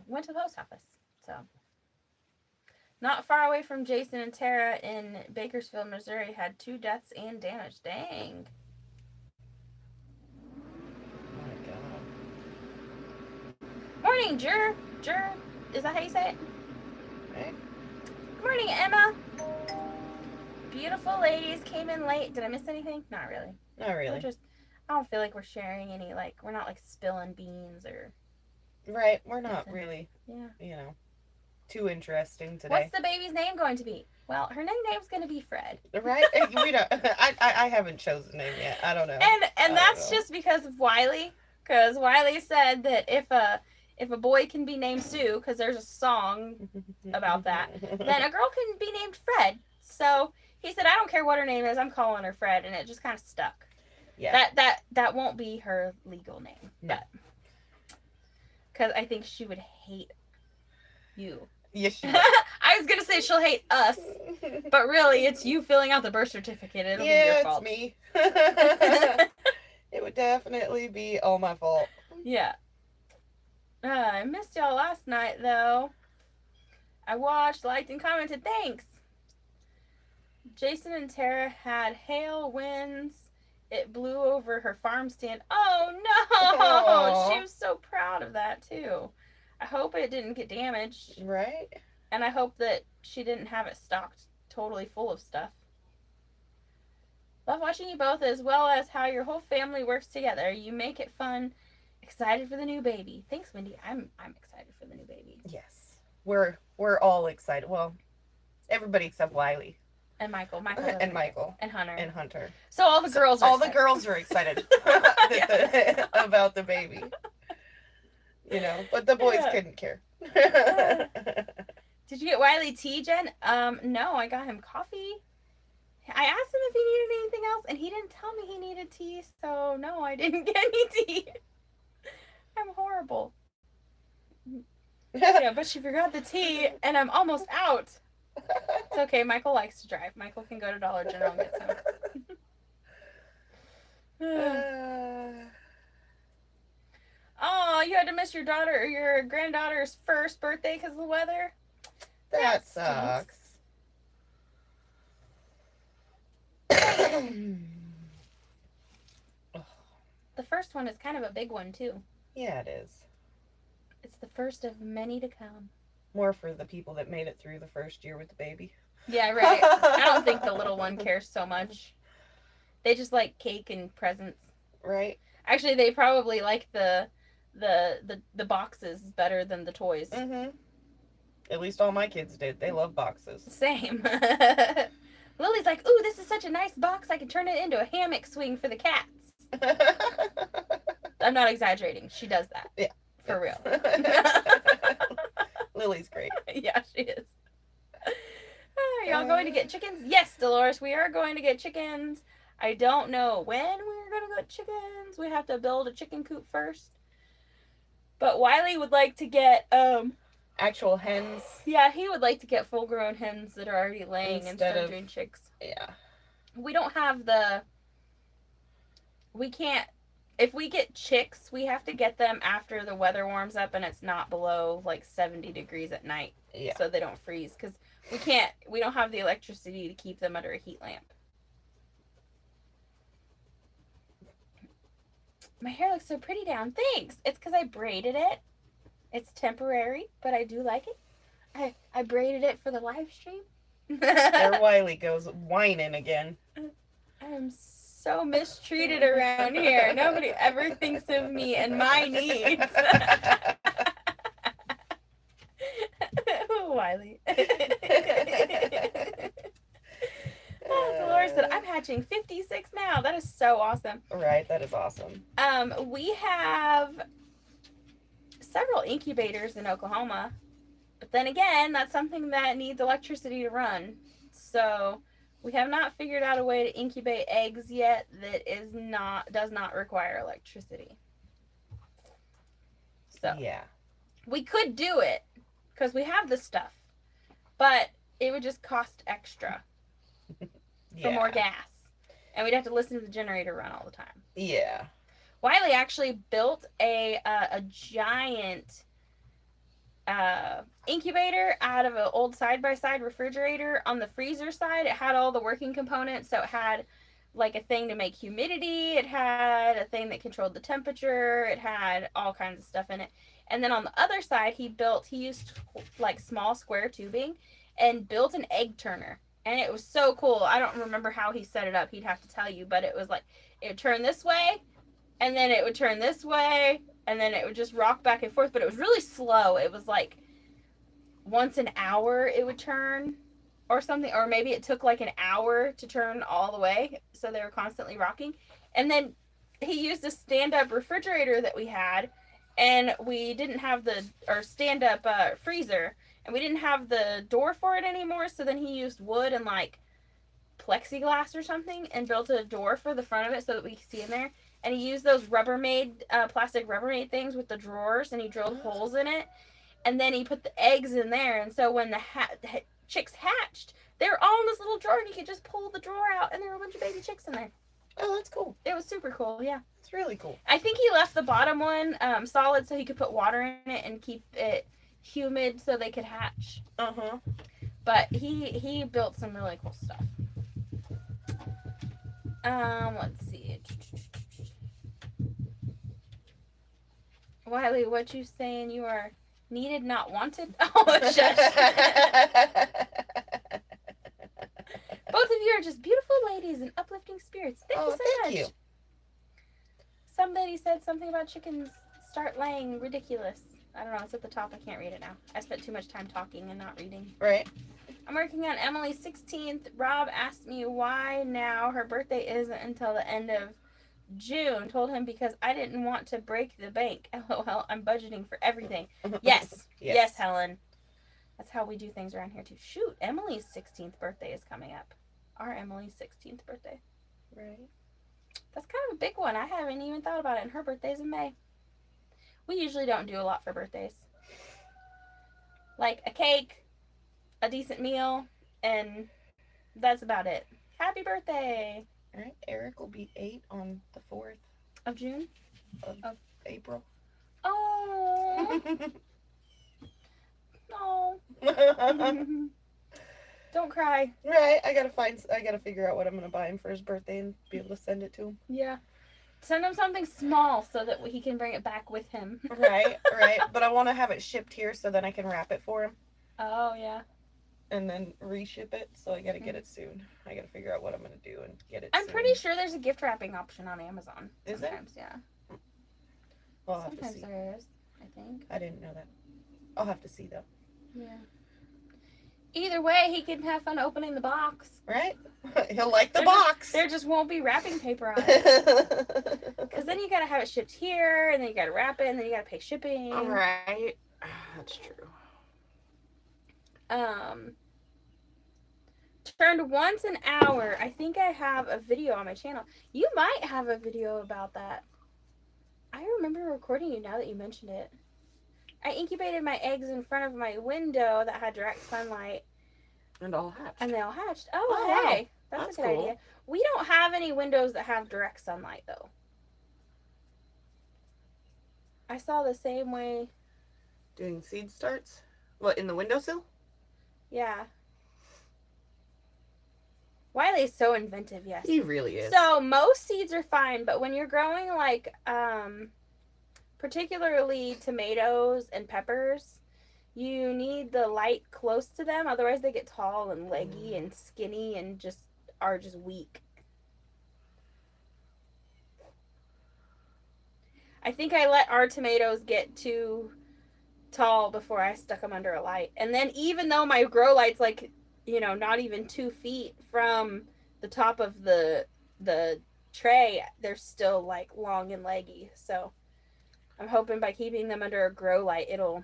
went to the post office. So, not far away from Jason and Tara in Bakersfield, Missouri, had 2 deaths and damage. Dang. My God. Morning, Jur. Is that how you say it? Right? Good morning, Emma. Beautiful ladies came in late. Did I miss anything? Not really. Not really. I don't feel like we're sharing any, like, we're not, like, spilling beans or... Right, we're not really, Yeah. Too interesting today. What's the baby's name going to be? Well, her nickname's going to be Fred. Right? We don't. I haven't chosen a name yet. I don't know. And that's just because of Wiley. Because Wiley said that if a boy can be named Sue, because there's a song about that, then a girl can be named Fred. So he said, I don't care what her name is, I'm calling her Fred, and it just kind of stuck. Yeah. That won't be her legal name. No. Because I think she would hate you. Yes, she I was gonna say she'll hate us, but really it's you filling out the birth certificate. It'll be your fault. It's me. It would definitely be all my fault. Yeah. I missed y'all last night though. I watched, liked, and commented. Thanks. Jason and Tara had hail winds. It blew over her farm stand. Oh no! Aww. She was so proud of that too. I hope it didn't get damaged. Right? And I hope that she didn't have it stocked totally full of stuff. Love watching you both, as well as how your whole family works together. You make it fun. Excited for the new baby. Thanks, Wendy. I'm excited for the new baby. Yes. We're all excited. Well, everybody except Wiley. And Michael. And Michael. And Hunter. And Hunter. So all the girls are excited. The girls are excited about the baby. But the boys couldn't care. Did you get Wiley tea, Jen? No, I got him coffee. I asked him if he needed anything else, and he didn't tell me he needed tea, so no, I didn't get any tea. I'm horrible. Yeah, but she forgot the tea, and I'm almost out. It's okay, Michael likes to drive. Michael can go to Dollar General and get some. Oh, you had to miss your granddaughter's first birthday because of the weather? That sucks. The first one is kind of a big one, too. Yeah, it is. It's the first of many to come. More for the people that made it through the first year with the baby. Yeah, right. I don't think the little one cares so much. They just like cake and presents. Right. Actually, they probably like the boxes better than the toys. Mm-hmm. At least all my kids did. They love boxes. Same. Lily's like, ooh, this is such a nice box. I can turn it into a hammock swing for the cats. I'm not exaggerating. She does that. Yeah. For real. Lily's great. Yeah, she is. Are y'all going to get chickens? Yes, Dolores, we are going to get chickens. I don't know when we're going to get chickens. We have to build a chicken coop first. But Wiley would like to get actual hens. Yeah, he would like to get full-grown hens that are already laying instead of doing chicks. Yeah. We don't have we can't, if we get chicks, we have to get them after the weather warms up and it's not below like 70 degrees at night. Yeah. So they don't freeze, because we don't have the electricity to keep them under a heat lamp. My hair looks so pretty down. Thanks. It's because I braided it. It's temporary, but I do like it. I braided it for the live stream. There Wiley goes whining again. I'm so mistreated around here. Nobody ever thinks of me and my needs. Wiley. Dolores said, I'm hatching 56 now. That is so awesome. Right, that is awesome. We have several incubators in Oklahoma, but then again, that's something that needs electricity to run. So we have not figured out a way to incubate eggs yet that does not require electricity. So yeah, we could do it because we have the stuff, but it would just cost extra for Yeah. more gas. And we'd have to listen to the generator run all the time. Yeah. Wiley actually built a giant incubator out of an old side-by-side refrigerator. On the freezer side, it had all the working components. So it had like a thing to make humidity, it had a thing that controlled the temperature, it had all kinds of stuff in it. And then on the other side, he used like small square tubing and built an egg turner. And it was so cool. I don't remember how he set it up. He'd have to tell you, but it was like it would turn this way, and then it would turn this way, and then it would just rock back and forth. But it was really slow. It was like once an hour it would turn or something, or maybe it took like an hour to turn all the way, so they were constantly rocking. And then he used a stand-up refrigerator that we had, and we didn't have the or stand-up freezer, and we didn't have the door for it anymore, so then he used wood and like plexiglass or something and built a door for the front of it so that we could see in there. And he used those Rubbermaid plastic Rubbermaid things with the drawers, and he drilled holes in it, and then he put the eggs in there. And so when the chicks hatched, they were all in this little drawer, and you could just pull the drawer out, and there were a bunch of baby chicks in there. Oh, that's cool. It was super cool. Yeah, It's really cool. I think he left the bottom one solid so he could put water in it and keep it humid so they could hatch. Uh-huh. But he built some really cool stuff. Let's see. Wiley, what you saying? You are needed, not wanted? Oh, shush. Both of you are just beautiful ladies and uplifting spirits. Thank you so thank much. you. Somebody said something about chickens start laying ridiculous. I don't know. It's at the top. I can't read it now. I spent too much time talking and not reading. Right. I'm working on Emily's 16th. Rob asked me why now. Her birthday isn't until the end of June. Told him because I didn't want to break the bank. LOL. I'm budgeting for everything. Yes. Yes, Helen. That's how we do things around here too. Shoot, Emily's 16th birthday is coming up. Our Emily's 16th birthday. Right. That's kind of a big one. I haven't even thought about it, and her birthday's in May. We usually don't do a lot for birthdays. Like a cake, a decent meal, and that's about it. Happy birthday! All right. Eric will be 8 on the 4th Of June? of April. Oh! No. Don't cry. Right. I gotta figure out what I'm gonna buy him for his birthday and be able to send it to him. Yeah. Send him something small so that he can bring it back with him. Right. But I want to have it shipped here so then I can wrap it for him Oh, yeah. and then reship it. So I gotta get it soon. I gotta figure out what I'm gonna do and get it. I'm soon. pretty sure there's a gift wrapping option on Amazon. Is there? Sometimes, yeah. Well, I'll have to Sometimes see. there is, I think. I didn't know that. I'll have to see though. Yeah. Either way, he can have fun opening the box. Right? He'll like the There box. There just won't be wrapping paper on it. Because then you gotta have it shipped here, and then you gotta wrap it, and then you gotta pay shipping. All right. That's true. Turned once an hour. I think I have a video on my channel. You might have a video about that. I remember recording you now that you mentioned it. I incubated my eggs in front of my window that had direct sunlight. And all hatched. And they all hatched. Oh, Oh, wow. hey. That's a good cool. idea. We don't have any windows that have direct sunlight, though. I saw the same way. Doing seed starts? What, in the windowsill? Yeah. Wiley's so inventive, yes. He really is. So most seeds are fine, but when you're growing like particularly tomatoes and peppers, you need the light close to them, otherwise they get tall and leggy and skinny and are just weak. I think I let our tomatoes get too tall before I stuck them under a light. And then even though my grow light's like, not even 2 feet from the top of the tray, they're still like long and leggy. So I'm hoping by keeping them under a grow light, it'll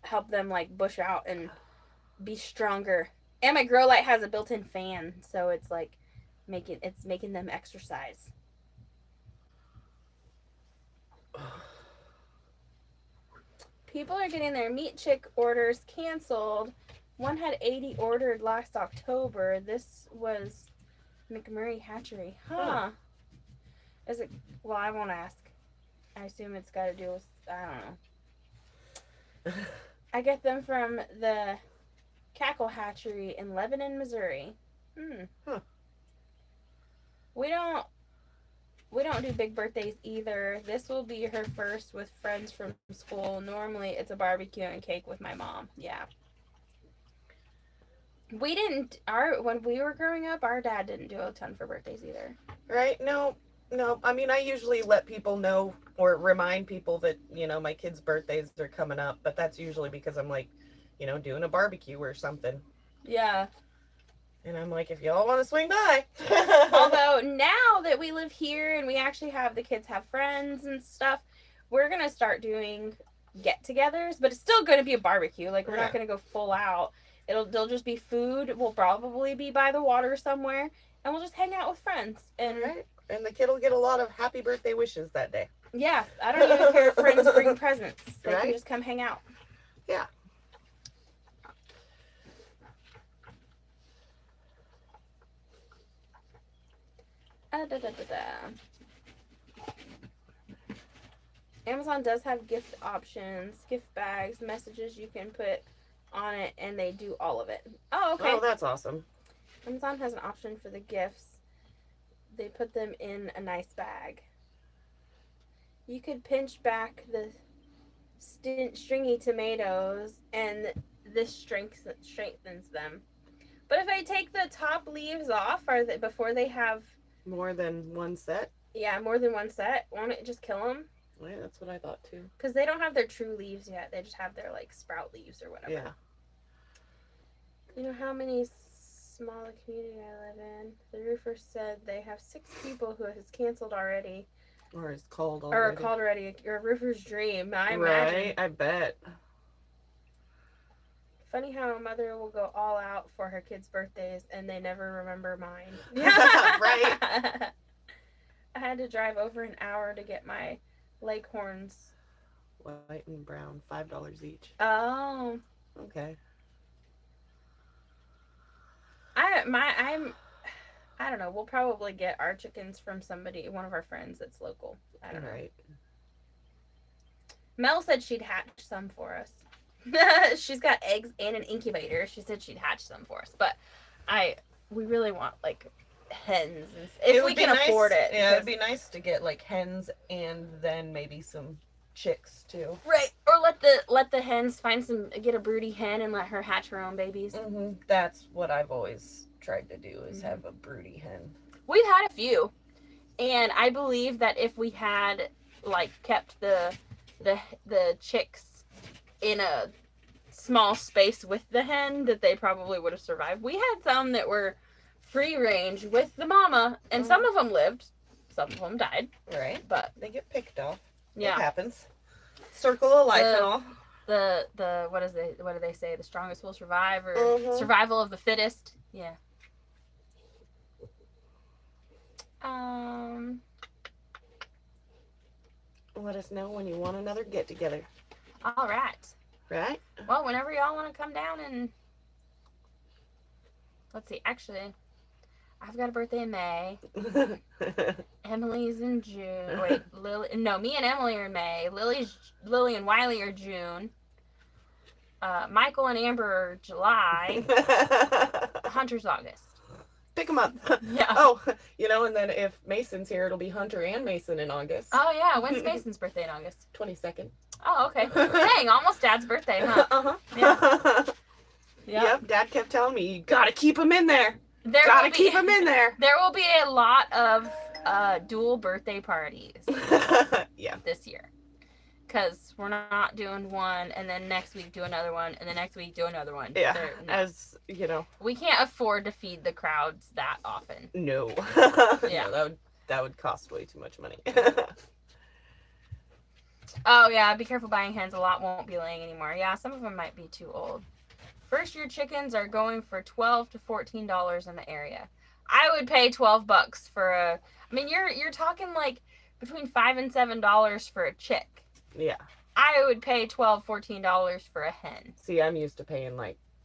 help them like bush out and be stronger. And my grow light has a built-in fan, so it's like making them exercise. People are getting their meat chick orders canceled One had 80 ordered last October. This was McMurray Hatchery. Huh. Is it? Well, I won't ask. I assume it's got to do with, I don't know. I get them from the Cackle Hatchery in Lebanon, Missouri. Huh. We don't do big birthdays either. This will be her first with friends from school. Normally it's a barbecue and cake with my mom. Yeah. When we were growing up, our dad didn't do a ton for birthdays either. Right? No. I mean, I usually let people know or remind people that, my kids' birthdays are coming up, but that's usually because I'm like, doing a barbecue or something. Yeah. And I'm like, if y'all want to swing by. Although now that we live here and we actually have the kids have friends and stuff, we're going to start doing get-togethers, but it's still going to be a barbecue. Like, we're not going to go full out. They'll just be food. We'll probably be by the water somewhere, and we'll just hang out with friends. And Right. And the kid will get a lot of happy birthday wishes that day. yeah, I don't even care if friends bring presents. They can just come hang out. Yeah. Amazon does have gift options, gift bags, messages you can put on it, and they do all of it. Oh, okay. Oh, that's awesome. Amazon has an option for the gifts. They put them in a nice bag. You could pinch back the stringy tomatoes, and this strengthens them. But if I take the top leaves off, before they have more than one set? Yeah, more than one set. Won't it just kill them? Yeah, that's what I thought too. Because they don't have their true leaves yet. They just have their sprout leaves or whatever. Yeah. You know how many small community I live in? The roofer said they have 6 people who has canceled already. Or is called already. Or called already. Your roofer's dream. I imagine. Right, I bet. Funny how a mother will go all out for her kids' birthdays and they never remember mine. Right. I had to drive over an hour to get my Leghorns. White and brown, $5 each. Oh. Okay. I don't know. We'll probably get our chickens from one of our friends that's local. I don't know. Right. Mel said she'd hatch some for us. She's got eggs and an incubator. She said she'd hatch some for us, but we really want hens if we can afford it. Yeah, it'd be nice to get hens and then maybe some chicks too. Right, or let the hens get a broody hen and let her hatch her own babies. Mm-hmm. That's what I've always tried to do is have a broody hen. We've had a few, and I believe that if we had kept the chicks in a small space with the hen, that they probably would have survived. We had some that were free range with the mama, and some of them lived, some of them died. Right, but they get picked off. Yeah, it happens. Circle of life and all. The what do they say? The strongest will survive, or survival of the fittest. Yeah. Let us know when you want another get together. All right. Right? Well, whenever y'all want to come down and let's see. Actually, I've got a birthday in May. Emily's in June. Wait, me and Emily are in May. Lily and Wiley are June. Michael and Amber are July. Hunter's August. Pick them up. Yeah. Oh, and then if Mason's here, it'll be Hunter and Mason in August. Oh, yeah. When's Mason's birthday in August? 22nd. Oh, okay. Dang, almost Dad's birthday, huh? Uh-huh. Yeah. Yep, Dad kept telling me, you gotta keep him in there. Keep him in there. There will be a lot of dual birthday parties this year. Because we're not doing one, and then next week do another one, and then next week do another one. Yeah, as you know. We can't afford to feed the crowds that often. No. Yeah. No, that would cost way too much money. Oh, yeah, be careful buying hens. A lot won't be laying anymore. Yeah, some of them might be too old. First year chickens are going for $12 to $14 in the area. I would pay $12 for you're talking between $5 and $7 for a chick. Yeah. I would pay $12, $14 for a hen. See, I'm used to paying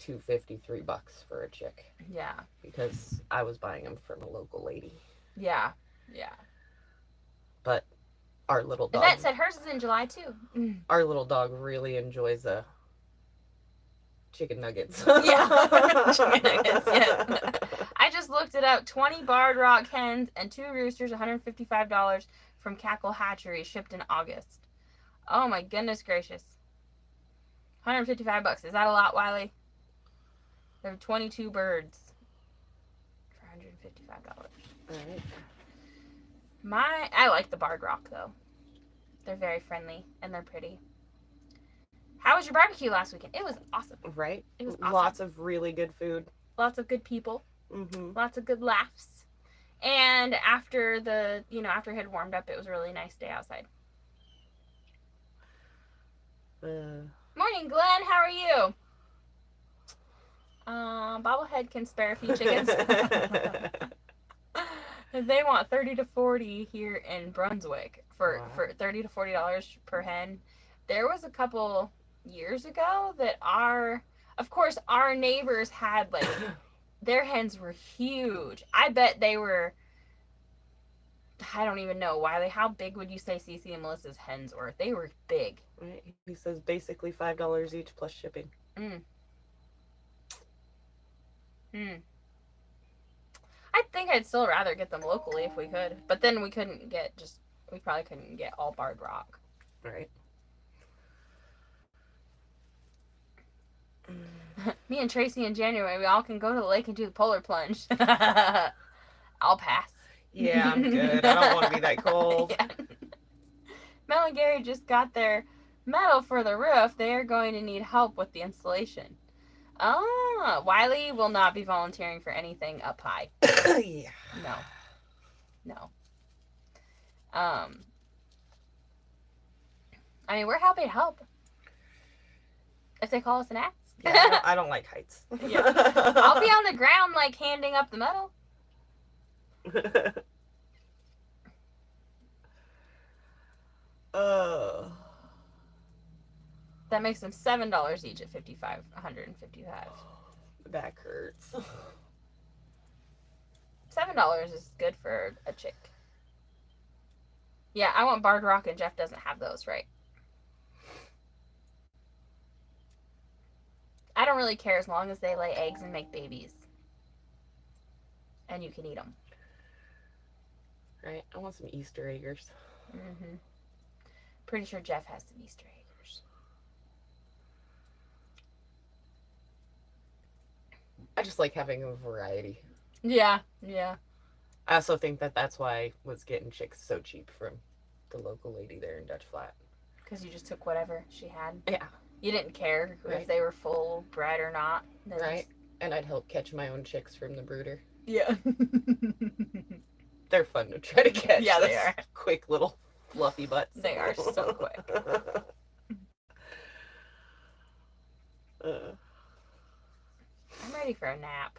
$2.50, $3 for a chick. Yeah. Because I was buying them from a local lady. Yeah. Yeah. But our little dog... Yvette said hers is in July, too. Our little dog really enjoys chicken nuggets. Yeah. Chicken nuggets, yes. I just looked it up. 20 barred rock hens and 2 roosters, $155 from Cackle Hatchery, shipped in August. Oh my goodness gracious. $155. Is that a lot, Wiley? There are 22 birds for $155. Right. I like the barred rock though. They're very friendly and they're pretty. How was your barbecue last weekend? It was awesome. Right? It was awesome. Lots of really good food. Lots of good people. Mm-hmm. Lots of good laughs. And after after it had warmed up, it was a really nice day outside. Morning, Glenn. How are you? Bobblehead can spare a few chickens. They want 30 to 40 here in Brunswick for $30 to $40 per hen. There was a couple years ago that our neighbors had like their hens were huge. I bet they were. I don't even know, Wiley. How big would you say Cece and Melissa's hens were? They were big. Right. He says basically $5 each plus shipping. I think I'd still rather get them locally if we could. But then we probably couldn't get all barred rock. Right. Me and Tracy in January, we all can go to the lake and do the polar plunge. I'll pass. Yeah, I'm good. I don't want to be that cold. Yeah. Mel and Gary just got their metal for the roof. They are going to need help with the installation. Wiley will not be volunteering for anything up high. Yeah. No. I mean, we're happy to help. If they call us an axe. Yeah, I don't like heights. Yeah. I'll be on the ground, like, handing up the metal. That makes them $7 each at $155. Back hurts. $7 is good for a chick. Yeah, I want barred rock and Jeff doesn't have those, right? I don't really care as long as they lay eggs and make babies. And you can eat them. Right, I want some Easter eggers. Mm-hmm. Pretty sure Jeff has some Easter eggers. I just like having a variety. Yeah. I also think that's why I was getting chicks so cheap from the local lady there in Dutch Flat. Because you just took whatever she had. Yeah. You didn't care Right. if they were full bred or not. Right. And I'd help catch my own chicks from the brooder. Yeah. They're fun to try to catch. Yeah, they are. Quick little fluffy butts. They are so quick. I'm ready for a nap.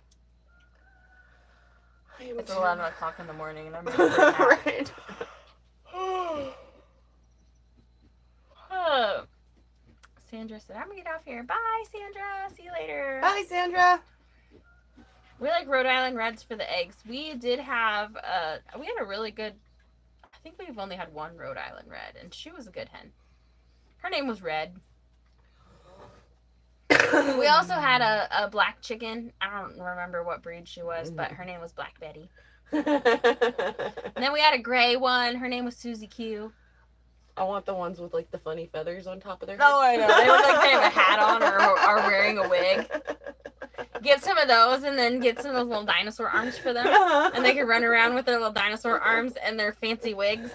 It's 11 o'clock in the morning and I'm ready for a nap. Right. Oh. Sandra said, I'm gonna get off here. Bye, Sandra. See you later. Bye, Sandra. We like Rhode Island Reds for the eggs. We did have we had a really good, I think we've only had one Rhode Island Red, and she was a good hen. Her name was Red. We also had a black chicken. I don't remember what breed she was, but her name was Black Betty. And then we had a gray one. Her name was Susie Q. I want the ones with like the funny feathers on top of their head. Oh, I know. They look like they have a hat on or are wearing a wig. Get some of those and then get some of those little dinosaur arms for them. And they can run around with their little dinosaur arms and their fancy wigs.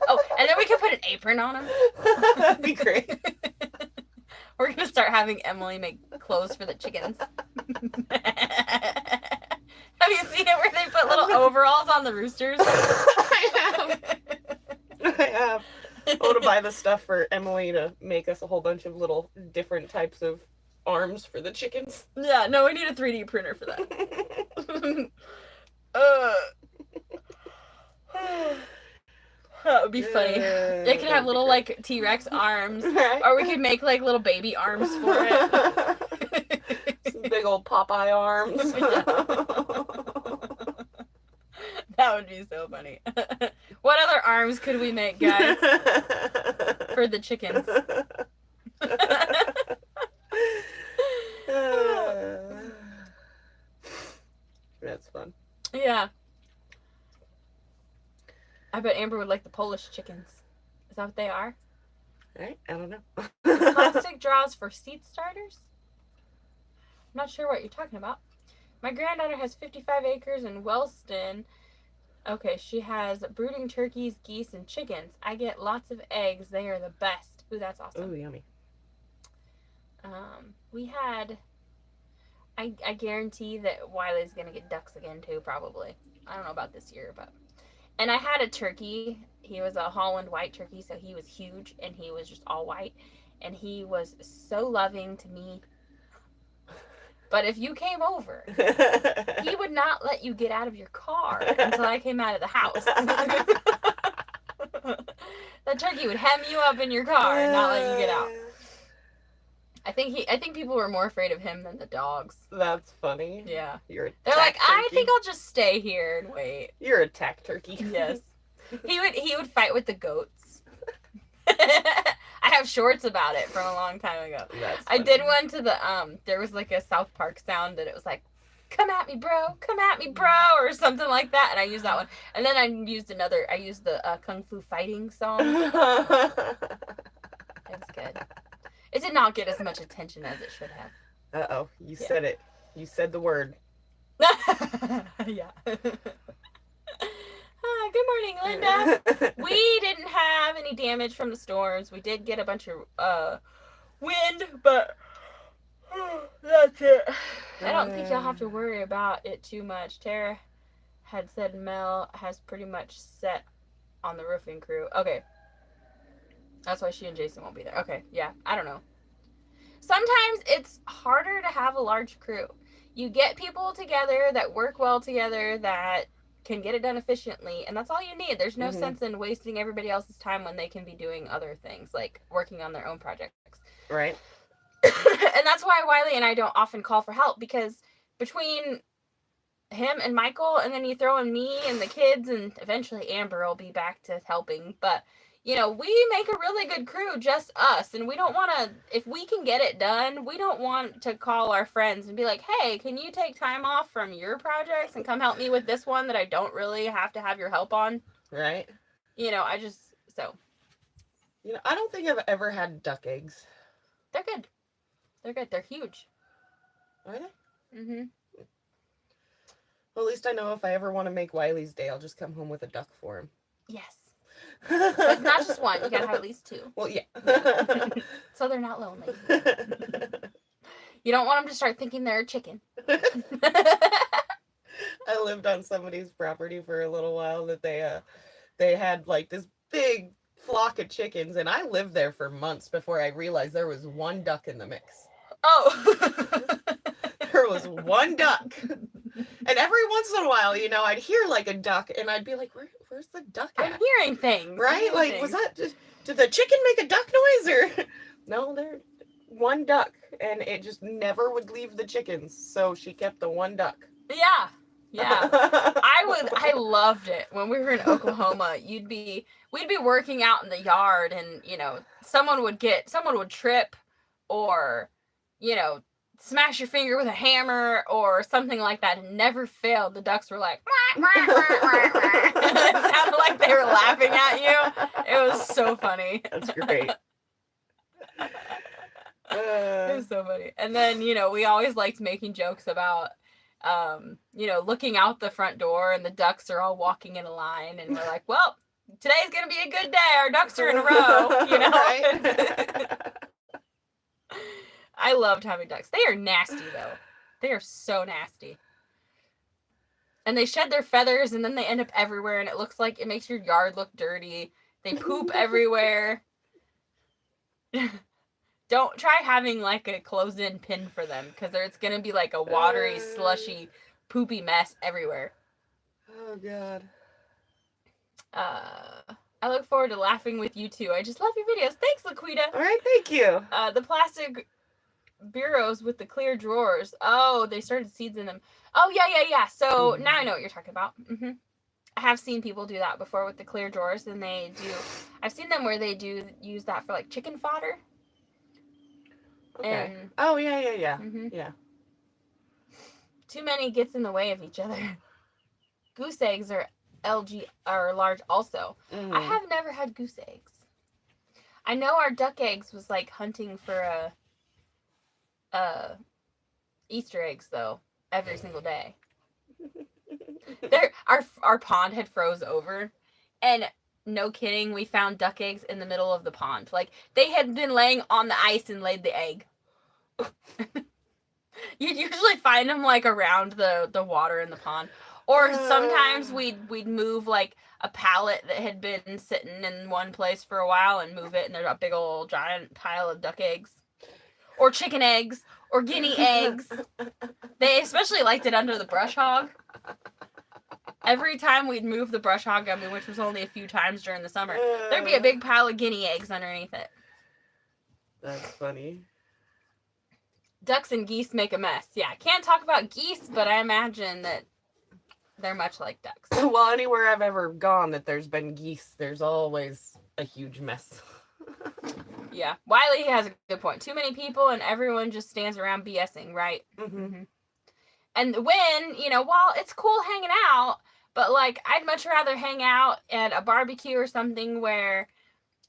Oh, and then we could put an apron on them. That'd be great. We're going to start having Emily make clothes for the chickens. Have you seen it where they put little overalls on the roosters? I have. I want to buy the stuff for Emily to make us a whole bunch of little different types of arms for the chickens. Yeah, no, we need a 3D printer for that. That would be funny. They could have little like T-Rex arms, or we could make like little baby arms for it. big old Popeye arms. That would be so funny. What other arms could we make, guys, for the chickens? That's fun. Yeah. I bet Amber would like the Polish chickens. Is that what they are? Right? I don't know. Plastic draws for seed starters? I'm not sure what you're talking about. My granddaughter has 55 acres in Wellston. Okay, she has brooding turkeys, geese, and chickens. I get lots of eggs. They are the best. Ooh, that's awesome. Ooh, yummy. We had... I guarantee that Wiley's going to get ducks again, too, probably. I don't know about this year, but... And I had a turkey. He was a Holland white turkey, so he was huge, and he was just all white. And he was so loving to me. But if you came over, he would not let you get out of your car until I came out of the house. The turkey would hem you up in your car and not let you get out. I think people were more afraid of him than the dogs. That's funny. Yeah. You're a They're like, tack I turkey. think I'll just stay here and wait. You're a tack turkey. Yes. He would fight with the goats. I have shorts about it from a long time ago. That's I funny. did one to the there was like a South Park sound that it was like, come at me bro, or something like that, and I used that one. And then I used the Kung Fu fighting song. It was good. It did not get as much attention as it should have. Uh-oh. You said it. You said the word. Yeah. Good morning, Linda. We didn't have any damage from the storms. We did get a bunch of wind, but that's it. I don't think you'll have to worry about it too much. Tara had said Mel has pretty much set on the roofing crew. Okay. That's why she and Jason won't be there. Okay, yeah, I don't know. Sometimes it's harder to have a large crew. You get people together that work well together, that can get it done efficiently, and that's all you need. There's no sense in wasting everybody else's time when they can be doing other things, like working on their own projects. Right. And that's why Wiley and I don't often call for help, because between him and Michael, and then you throw in me and the kids, and eventually Amber will be back to helping, but you know, we make a really good crew, just us, and we don't want to, if we can get it done, we don't want to call our friends and be like, hey, can you take time off from your projects and come help me with this one that I don't really have to have your help on? Right. You know, I don't think I've ever had duck eggs. They're good. They're good. They're huge. Are they? Mm-hmm. Well, at least I know if I ever want to make Wiley's day, I'll just come home with a duck for him. Yes. But not just one. You gotta have at least two. Well, yeah. So they're not lonely. You don't want them to start thinking they're a chicken. I lived on somebody's property for a little while that they had like this big flock of chickens, and I lived there for months before I realized there was one duck in the mix. Oh. There was one duck. And every once in a while, you know, I'd hear like a duck, and I'd be like, where's the duck at? I'm hearing things. Right? Like, was that just, did the chicken make a duck noise, or? No, there one duck, and it just never would leave the chickens, so she kept the one duck. Yeah. Yeah. I loved it. When we were in Oklahoma, we'd be working out in the yard, and, you know, someone would trip, or, you know, smash your finger with a hammer or something like that, and never failed. The ducks were like, wah, wah, wah, wah, wah. It sounded like they were laughing at you. It was so funny. That's great. It was so funny. And then, you know, we always liked making jokes about, you know, looking out the front door, and the ducks are all walking in a line, and we're like, well, today's going to be a good day. Our ducks are in a row, you know? Right? I loved having ducks. They are nasty, though. They are so nasty. And they shed their feathers, and then they end up everywhere, and it makes your yard look dirty. They poop everywhere. Don't try having, like, a closed-in pen for them, because it's going to be, like, a watery, slushy, poopy mess everywhere. Oh, God. I look forward to laughing with you, too. I just love your videos. Thanks, Laquita. All right, thank you. The plastic bureaus with the clear drawers. Oh, they started seeds in them. Oh, yeah. So now I know what you're talking about. I have seen people do that before with the clear drawers, and they do. I've seen them where they do use that for like chicken fodder. Okay. And, Oh, yeah. Yeah. too many gets in the way of each other. Goose eggs are large also. I have never had goose eggs. I know our duck eggs was like hunting for Easter eggs though every single day. Our pond had froze over, and no kidding, we found duck eggs in the middle of the pond. Like they had been laying on the ice and laid the egg. You'd usually find them like around the water in the pond, or sometimes we'd move like a pallet that had been sitting in one place for a while and move it, and there's a big old giant pile of duck eggs, or chicken eggs, or guinea eggs. They especially liked it under the brush hog. Every time we'd move the brush hog, I mean, which was only a few times during the summer, there'd be a big pile of guinea eggs underneath it. That's funny. Ducks and geese make a mess. Yeah, I can't talk about geese, but I imagine that they're much like ducks. Well, anywhere I've ever gone that there's been geese, there's always a huge mess. Yeah, Wiley has a good point. Too many people and everyone just stands around BSing, right? And when, while it's cool hanging out, but like I'd much rather hang out at a barbecue or something where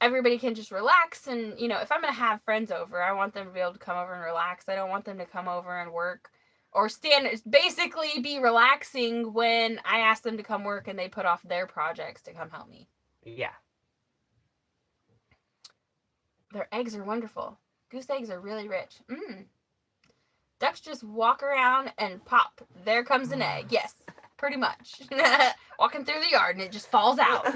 everybody can just relax. And if I'm gonna have friends over, I want them to be able to come over and relax. I don't want them to come over and work or basically be relaxing when I ask them to come work and they put off their projects to come help me. Yeah. Their eggs are wonderful. Goose eggs are really rich. Ducks just walk around and pop. There comes an egg. Yes, pretty much. Walking through the yard and it just falls out.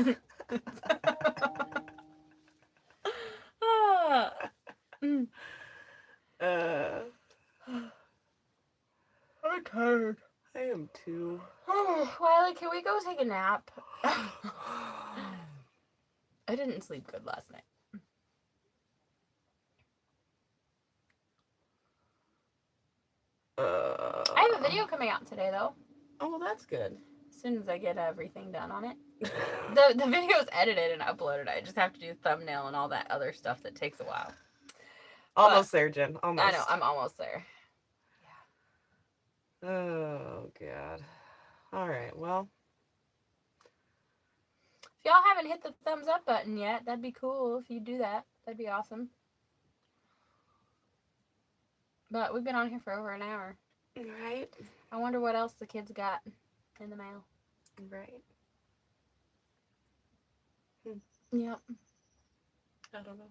I'm tired. I am too. Wiley, can we go take a nap? I didn't sleep good last night. I have a video coming out today, though. Oh, well, that's good. As soon as I get everything done on it. The video's edited and uploaded. I just have to do thumbnail and all that other stuff that takes a while. Almost there, Jen. Almost. I know, I'm almost there. Yeah. Oh, God. All right, well. If y'all haven't hit the thumbs up button yet, that'd be cool if you do that. That'd be awesome. But we've been on here for over an hour. Right. I wonder what else the kids got in the mail. Right. Yep. I don't know.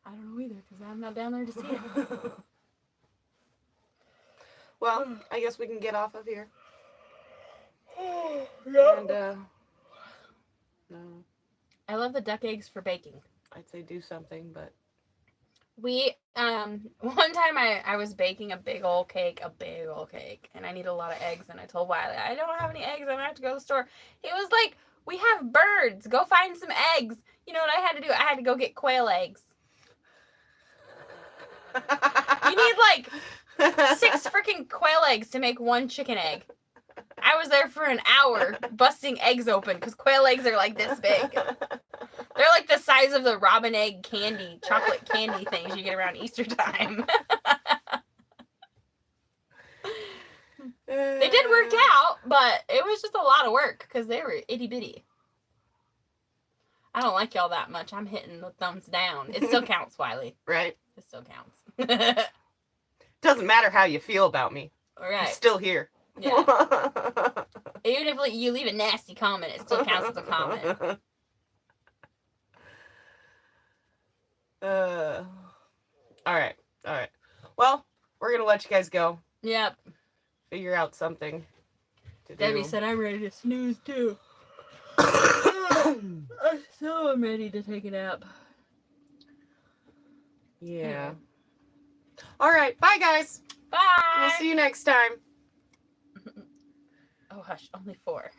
I don't know either because I'm not down there to see it. Well, I guess we can get off of here. Yeah. And, no. I love the duck eggs for baking. I'd say do something, but. We, one time I was baking a big old cake, and I need a lot of eggs, and I told Wiley, I don't have any eggs, I'm gonna have to go to the store. He was like, we have birds, go find some eggs. You know what I had to do? I had to go get quail eggs. You need like 6 freaking quail eggs to make 1 chicken egg. I was there for an hour busting eggs open, because quail eggs are like this big. They're like the size of the robin egg candy, chocolate candy things you get around Easter time. They did work out, but it was just a lot of work because they were itty bitty. I don't like y'all that much. I'm hitting the thumbs down. It still counts, Wiley. Right. It still counts. Doesn't matter how you feel about me. All right. I'm still here. Yeah. Even if you leave a nasty comment, it still counts as a comment. All right. Well, we're gonna let you guys go. Yep. Figure out something to Debbie do. said I'm ready to snooze too. I'm so ready to take a nap. Yeah. All right. Bye, guys. Bye. We'll see you next time. Oh, hush. Only 4.